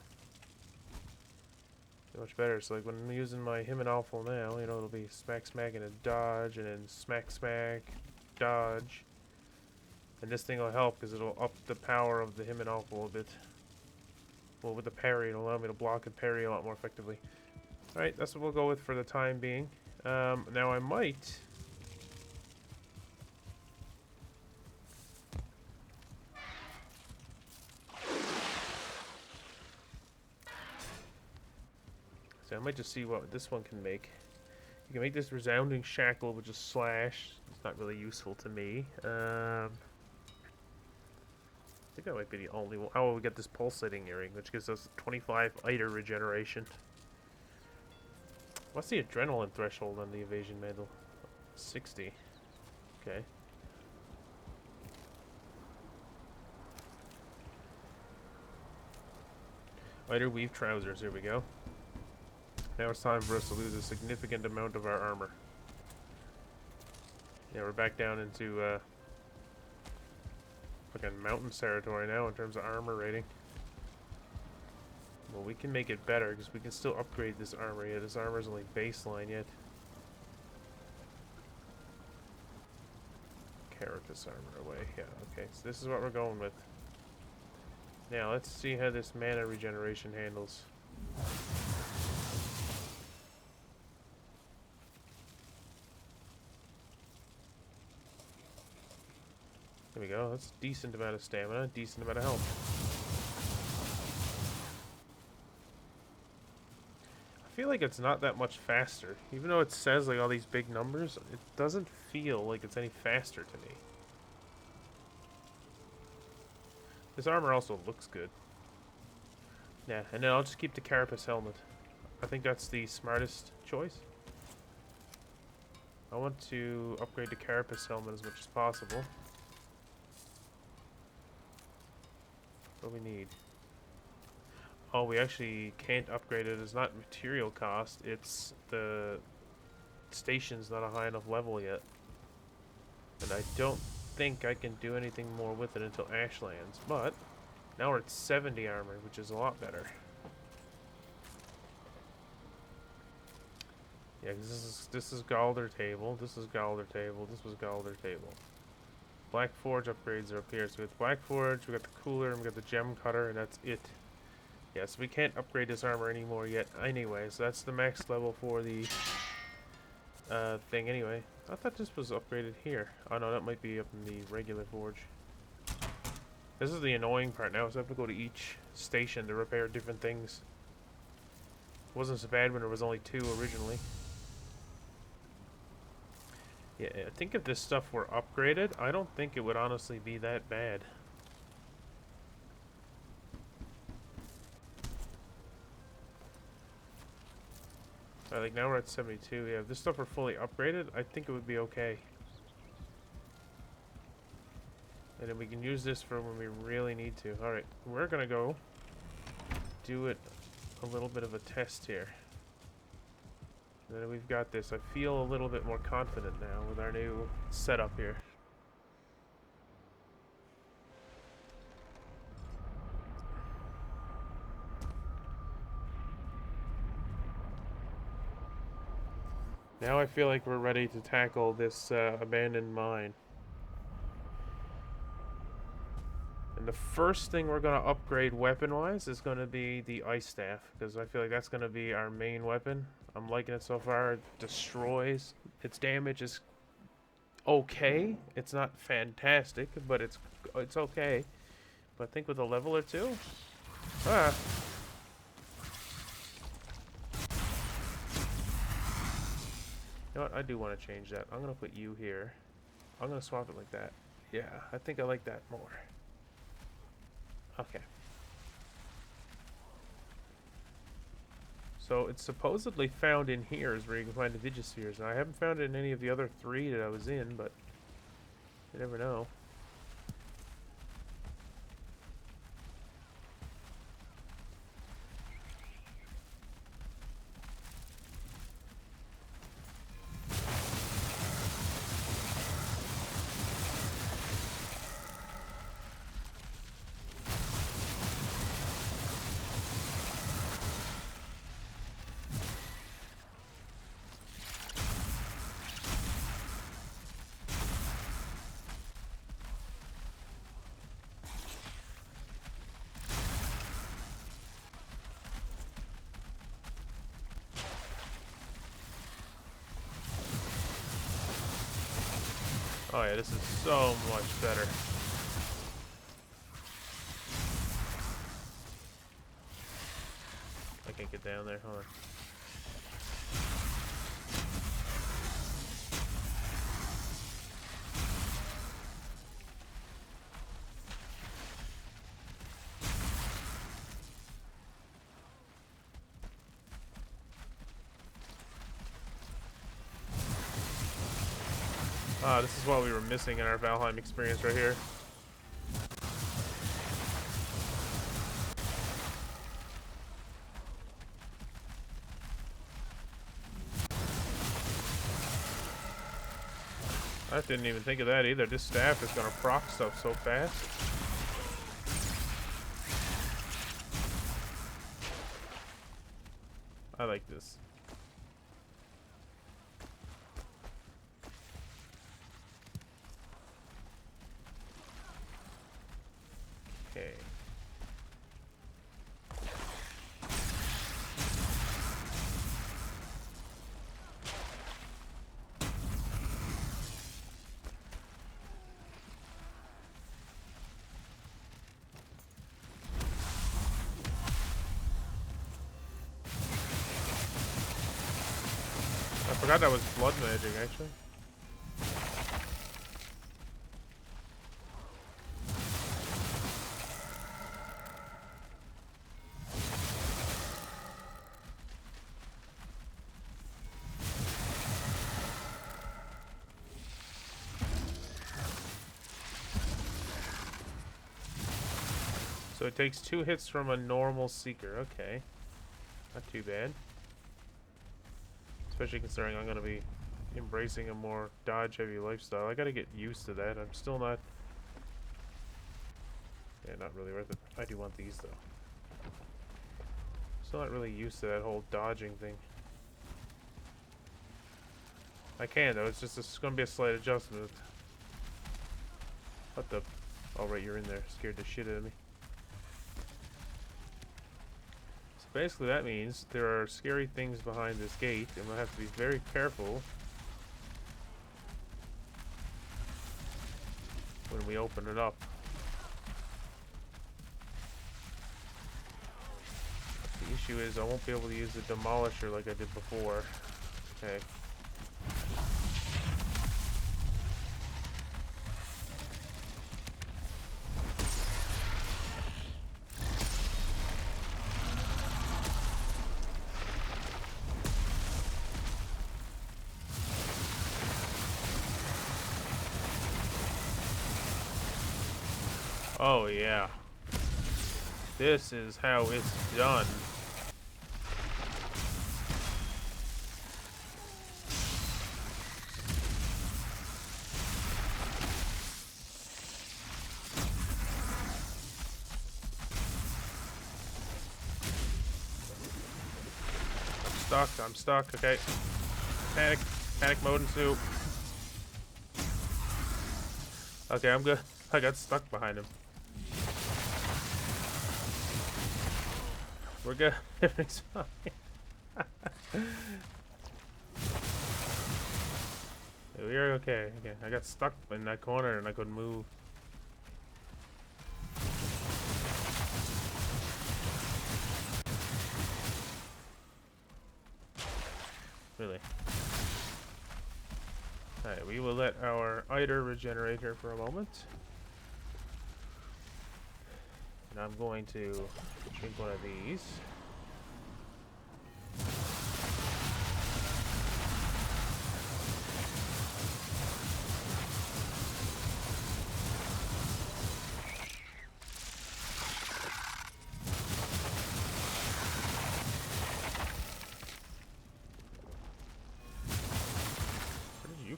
Much better, so like when I'm using my him and awful now, you know, it'll be smack smack and a dodge, and then smack smack, dodge. And this thing will help because it'll up the power of the him and awful a bit. Well, with the parry, it'll allow me to block and parry a lot more effectively. Alright, that's what we'll go with for the time being. Now I might... So I might just see what this one can make. You can make this resounding shackle, which is slash. It's not really useful to me. I think that might be the only one. Oh, we get this pulsating earring, which gives us 25 Eitr regeneration. What's the adrenaline threshold on the evasion mantle? 60. Okay. Eitr weave trousers. Here we go. Now it's time for us to lose a significant amount of our armor. Yeah, we're back down into fucking mountains territory now in terms of armor rating. Well, we can make it better because we can still upgrade this armor. Yeah, this armor is only baseline yet. Carapace armor away. Yeah, okay. So this is what we're going with. Now let's see how this mana regeneration handles. There we go. That's a decent amount of stamina, decent amount of health. I feel like it's not that much faster. Even though it says like all these big numbers, it doesn't feel like it's any faster to me. This armor also looks good. Yeah, and then I'll just keep the carapace helmet. I think that's the smartest choice. I want to upgrade the carapace helmet as much as possible. What do we need? Oh, we actually can't upgrade it. It's not material cost. It's the station's not a high enough level yet. And I don't think I can do anything more with it until Ashlands. But now we're at 70 armor, which is a lot better. Yeah, cause this is Galder table. This is Galder table. This was Galder table. Black Forge upgrades are up here. So we got Black Forge, we got the cooler, and we got the gem cutter, and that's it. Yeah, so we can't upgrade this armor anymore yet anyway. So that's the max level for the thing anyway. I thought this was upgraded here. Oh no, that might be up in the regular forge. This is the annoying part now, so I have to go to each station to repair different things. It wasn't so bad when there was only 2 originally. Yeah, I think if this stuff were upgraded, I don't think it would honestly be that bad. Like now we're at 72. Yeah, if this stuff were fully upgraded, I think it would be okay. And then we can use this for when we really need to. Alright, we're gonna go do it a little bit of a test here. And then we've got this. I feel a little bit more confident now with our new setup here. Now I feel like we're ready to tackle this abandoned mine. And the first thing we're going to upgrade weapon-wise is going to be the ice staff, because I feel like that's going to be our main weapon. I'm liking it so far. It destroys. Its damage is okay. It's not fantastic, but it's okay. But I think with a level or two... Ah. You know what? I do want to change that. I'm going to put you here. I'm going to swap it like that. Yeah, I think I like that more. Okay. So it's supposedly found in here is where you can find the digispheres. Now, I haven't found it in any of the other 3 that I was in, but you never know. Oh yeah, this is so much better. I can't get down there, hold on. Ah, this is what we were missing in our Valheim experience right here. I didn't even think of that either. This staff is gonna proc stuff so fast. I like this. Okay. I forgot that was blood magic, actually. So it takes 2 hits from a normal seeker. Okay. Not too bad. Especially considering I'm going to be embracing a more dodge-heavy lifestyle. I got to get used to that. I'm still not... Yeah, not really worth it. I do want these, though. Still not really used to that whole dodging thing. I can, though. It's going to be a slight adjustment. What the... Oh, right, you're in there. Scared the shit out of me. Basically, that means there are scary things behind this gate, and we'll have to be very careful when we open it up. The issue is I won't be able to use the demolisher like I did before. Okay. Oh yeah. This is how it's done. I'm stuck, okay. Panic. Panic mode ensue. Okay, I'm good. I got stuck behind him. We're good. Everything's fine. We're okay. Okay, I got stuck in that corner and I couldn't move. Really. Alright, we will let our Eitr regenerate here for a moment. And I'm going to drink one of these.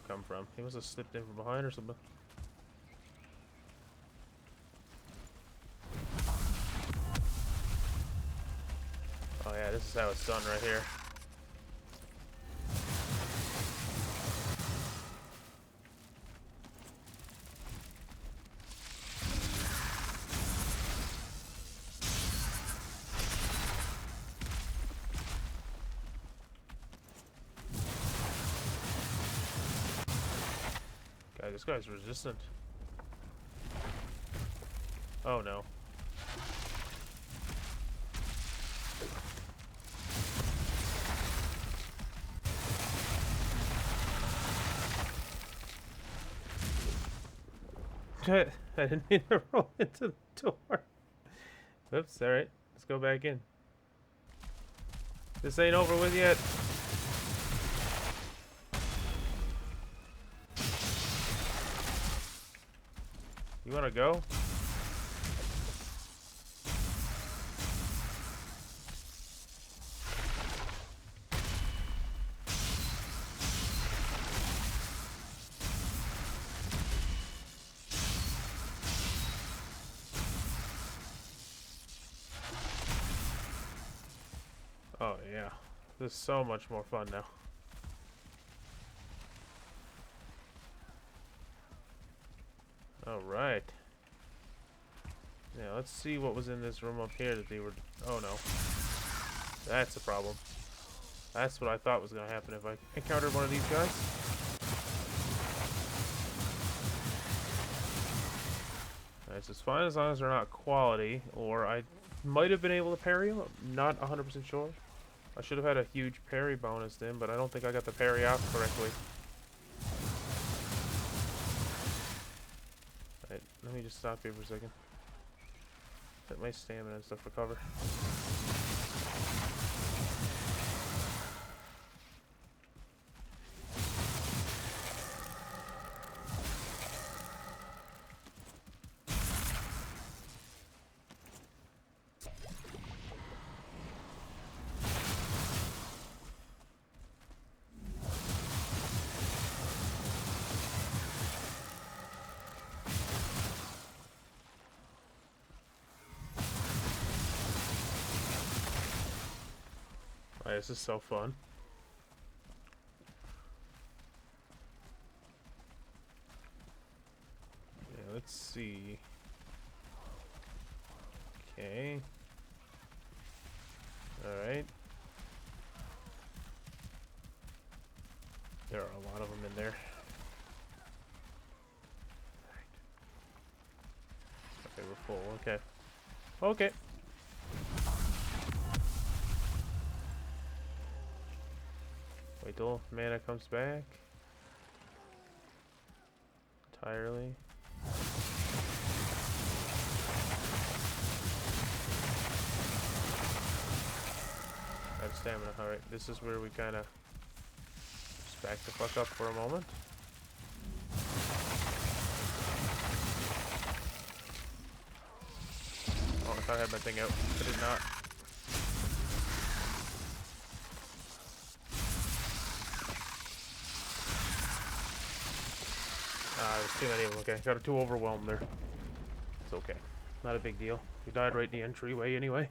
Come from? He must have slipped in from behind or something. Oh yeah, this is how it's done right here. Guy, this guy's resistant. Oh no. I didn't mean to roll into the door. Oops, alright. Let's go back in. This ain't over with yet. You wanna go? Oh yeah. This is so much more fun now. Alright. Yeah, let's see what was in this room up here that they were... Oh no. That's a problem. That's what I thought was going to happen if I encountered one of these guys. Alright, so it's fine as long as they're not quality, or I might have been able to parry them. I'm not 100% sure. I should have had a huge parry bonus then, but I don't think I got the parry out correctly. Alright, let me just stop here for a second. Let my stamina and stuff recover. This is so fun. Yeah, let's see. Okay. Alright. There are a lot of them in there. Okay, we're full. Okay. Okay. Wait till mana comes back. Entirely. I have stamina. Alright, this is where we kind of just back the fuck up for a moment. Oh, I thought I had my thing out. I did not. There's too many of them. Okay, got too overwhelmed there. It's okay. Not a big deal. We died right in the entryway anyway.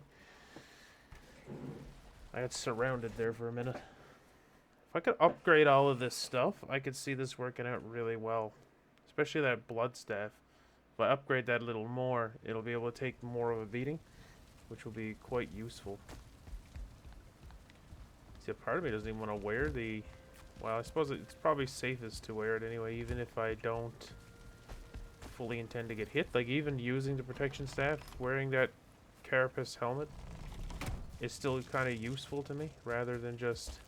I got surrounded there for a minute. If I could upgrade all of this stuff, I could see this working out really well. Especially that blood staff. If I upgrade that a little more, it'll be able to take more of a beating, which will be quite useful. See, a part of me doesn't even want to wear the... Well, I suppose it's probably safest to wear it anyway, even if I don't fully intend to get hit. Like, even using the protection staff, wearing that carapace helmet is still kind of useful to me, rather than just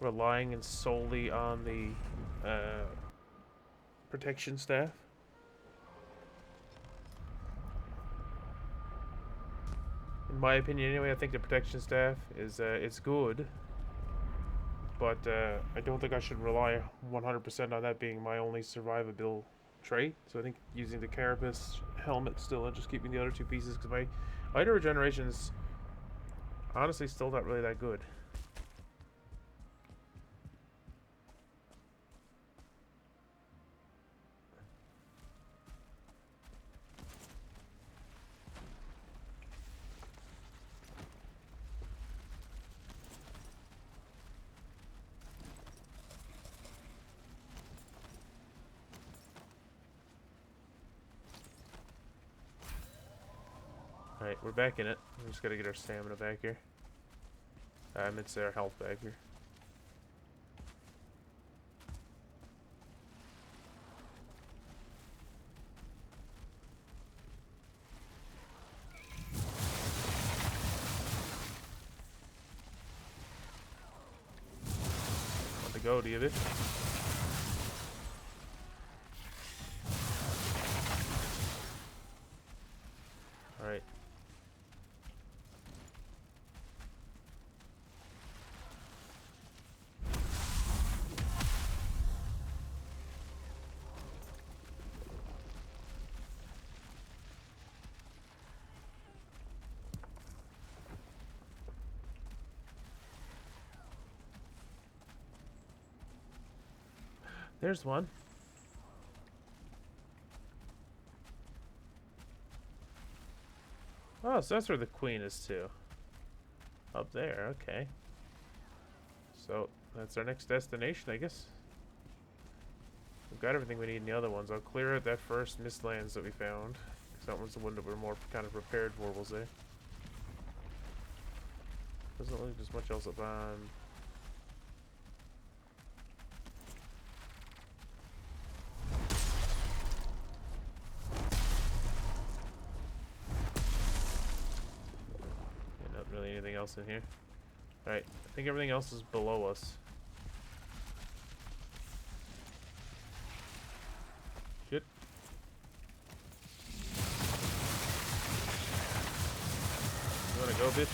relying solely on the protection staff. In my opinion, anyway, I think the protection staff is it's good, but I don't think I should rely 100% on that being my only survivable trait. So I think using the carapace helmet still and just keeping the other two pieces, because my Eitr regeneration is honestly still not really that good. Alright, we're back in it. We just gotta get our stamina back here. It's our health back here. Want to go, do you, bitch? Alright. There's one. Oh, so that's where the queen is too. Up there, okay. So, that's our next destination, I guess. We've got everything we need in the other ones. I'll clear out that first Mistlands that we found, because that one's the one that we're more kind of prepared for, we'll say. Doesn't look like there's much else up on... Yeah, not really anything else in here. Alright, I think everything else is below us. Shit. You wanna go, bitch?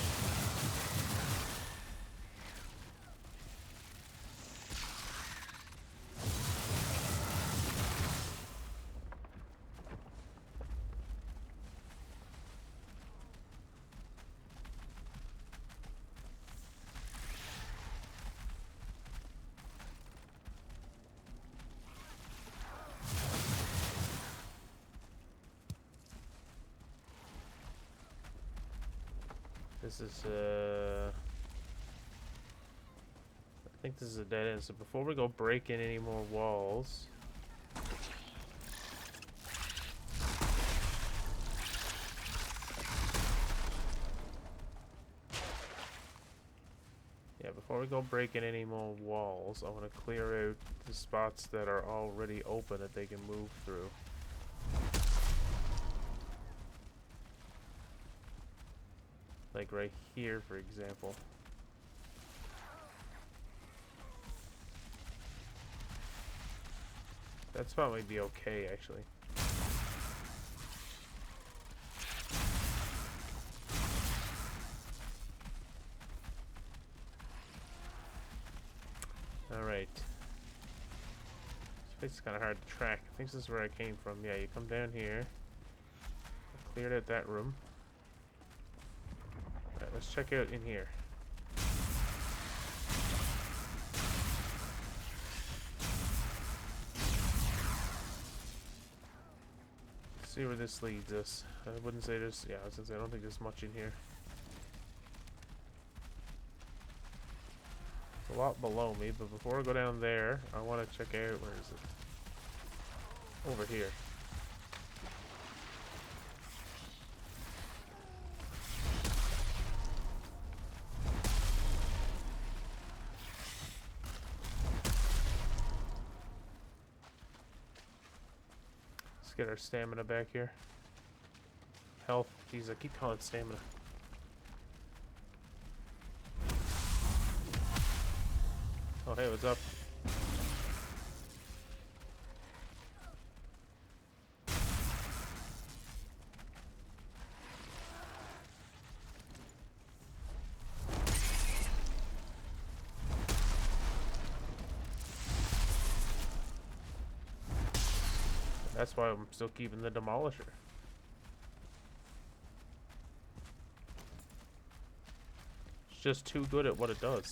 This is, I think this is a dead end, so before we go break in any more walls... Yeah, before we go break in any more walls, I want to clear out the spots that are already open that they can move through. Like right here, for example. That spot might be okay, actually. Alright. This place is kind of hard to track. I think this is where I came from. Yeah, you come down here. I cleared out that room. Alright, let's check out in here. See where this leads us. I wouldn't say there's... Yeah, I was gonna say I don't think there's much in here. a lot below me, but before I go down there, I want to check out, where is it? Over here. Let's get our stamina back here. Health. Jeez, I keep calling it stamina. Oh, hey, what's up? That's why I'm still keeping the Demolisher. It's just too good at what it does.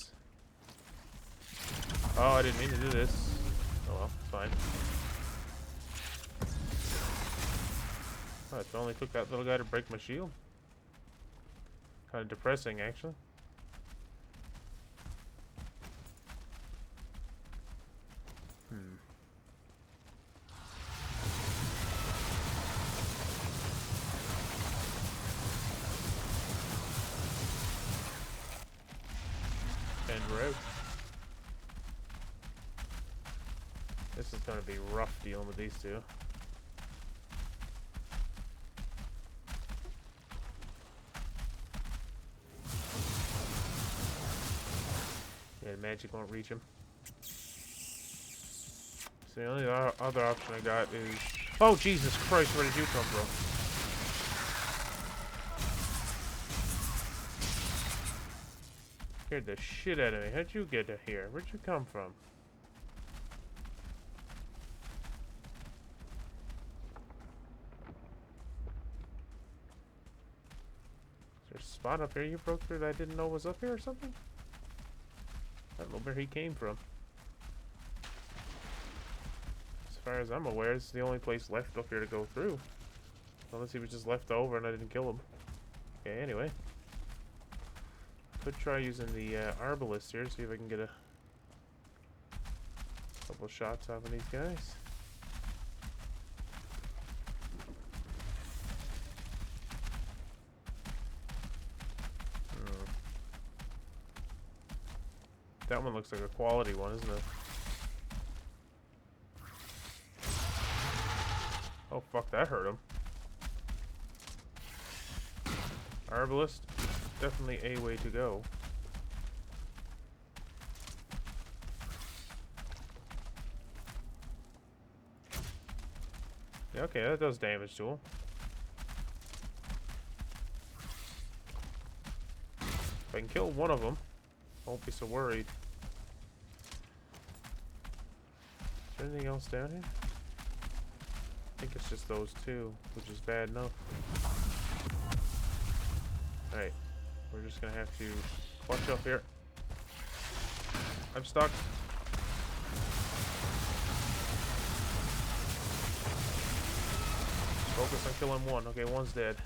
Oh, I didn't mean to do this. Oh well, it's fine. Oh, it only took that little guy to break my shield. Kind of depressing, actually. And we're out. This is going to be rough dealing with these two. Yeah, magic won't reach him. So the only other option I got is... Oh, Jesus Christ, where did you come from? Scared the shit out of me. How'd you get to here? Where'd you come from? Is there a spot up here you broke through that I didn't know was up here or something? I don't know where he came from. As far as I'm aware, it's the only place left up here to go through. Unless he was just left over and I didn't kill him. Okay, anyway. Could try using the Arbalist here, see if I can get a couple of shots off of these guys. That one looks like a quality one, isn't it? Oh fuck, that hurt him. Arbalist, definitely a way to go. Yeah, okay, that does damage to him. If I can kill one of them, I won't be so worried. Is there anything else down here? I think it's just those two, which is bad enough. Alright, we're just gonna have to clutch up here. I'm stuck. Focus on killing one. Okay, one's dead.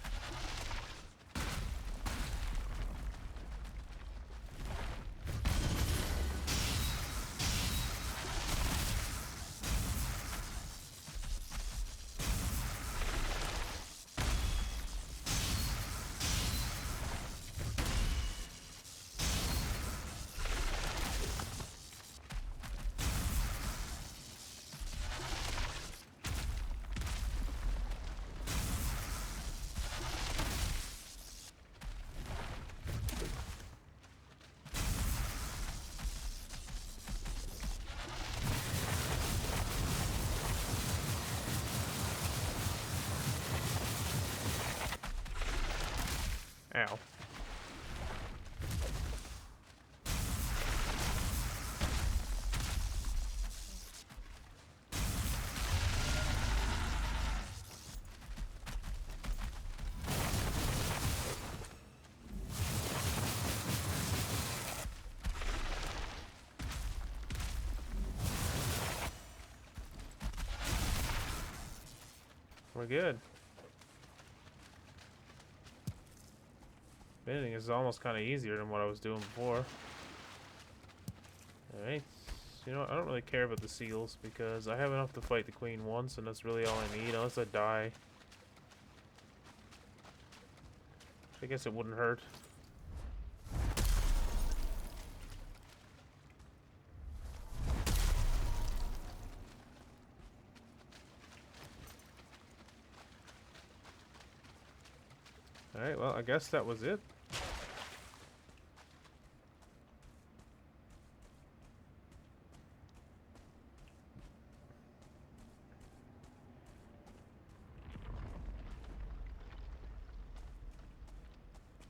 Ow. We're good. If anything, this is almost kind of easier than what I was doing before. Alright. You know what? I don't really care about the seals because I have enough to fight the queen once, and that's really all I need, unless I die. I guess it wouldn't hurt. Alright, well, I guess that was it.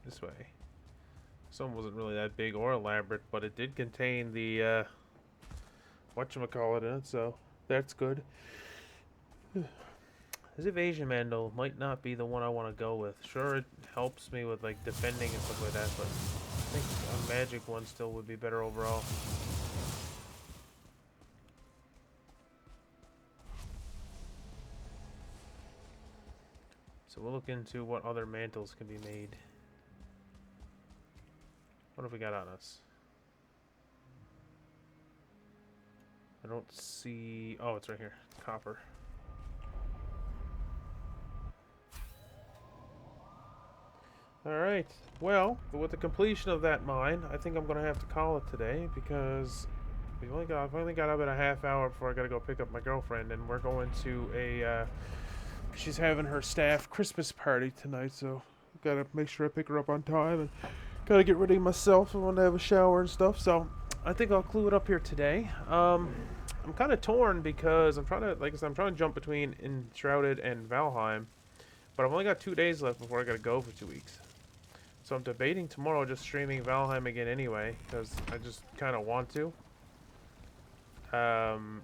This way. This one wasn't really that big or elaborate, but it did contain the, whatchamacallit in it, so that's good. This evasion mandal might not be the one I want to go with. Sure, it helps me with, like, defending and stuff like that, but I think a magic one still would be better overall. So we'll look into what other mantles can be made. What have we got on us? I don't see... Oh, it's right here. Copper. Alright. Well, with the completion of that mine, I think I'm going to have to call it today because I've only got about a half hour before I got to go pick up my girlfriend, and we're going to a... she's having her staff Christmas party tonight, so I've got to make sure I pick her up on time and gotta get ready myself. I want to have a shower and stuff, so I think I'll clue it up here today. I'm kind of torn because I'm trying to, like I said, I'm trying to jump between Enshrouded and Valheim, but I've only got 2 days left before I gotta go for 2 weeks. So I'm debating tomorrow just streaming Valheim again anyway, because I just kind of want to. And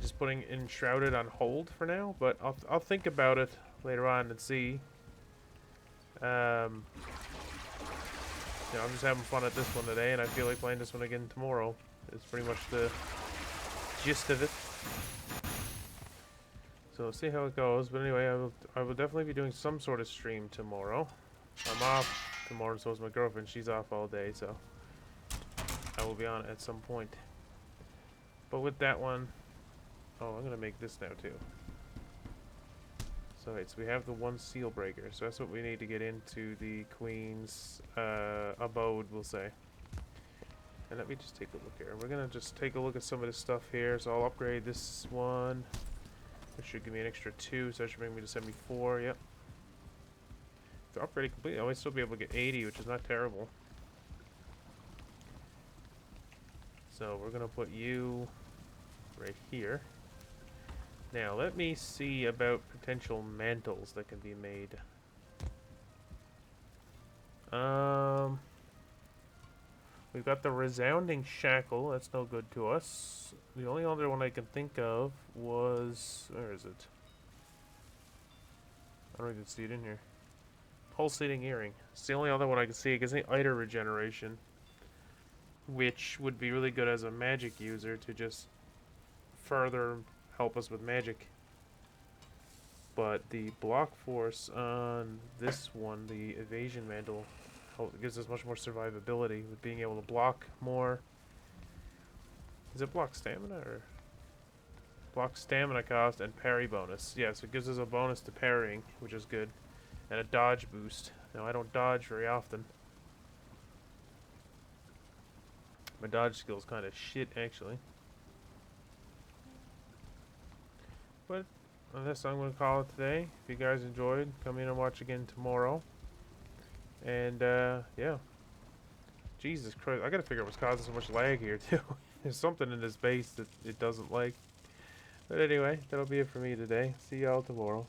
just putting Enshrouded on hold for now, but I'll think about it later on and see. You know, I'm just having fun at this one today, and I feel like playing this one again tomorrow. It's pretty much the gist of it. So we'll see how it goes. But anyway, I will definitely be doing some sort of stream tomorrow. I'm off tomorrow, so is my girlfriend. She's off all day, so I will be on at some point. But with that one, oh, I'm gonna make this now too. So, right, so we have the one seal breaker, so that's what we need to get into the Queen's abode, we'll say. And let me just take a look here. We're gonna just take a look at some of this stuff here. So I'll upgrade this one, which should give me an extra 2, so that should bring me to 74, yep. To upgrade it completely, I might still be able to get 80, which is not terrible. So we're gonna put you right here. Now, let me see about potential mantles that can be made. We've got the resounding shackle. That's no good to us. The only other one I can think of was... Where is it? I don't even see it in here. Pulsating earring. It's the only other one I can see. It gives me Eitr regeneration, which would be really good as a magic user to just further help us with magic. But the block force on this one, the evasion mantle, gives us much more survivability with being able to block more. Is it block stamina or block stamina cost and parry bonus? Yeah, so it gives us a bonus to parrying, which is good, and a dodge boost. Now I don't dodge very often. My dodge skill is kind of shit actually. But on this, I'm going to call it today. If you guys enjoyed, come in and watch again tomorrow. And, yeah. Jesus Christ. I got to figure out what's causing so much lag here, too. There's something in this base that it doesn't like. But anyway, that'll be it for me today. See y'all tomorrow.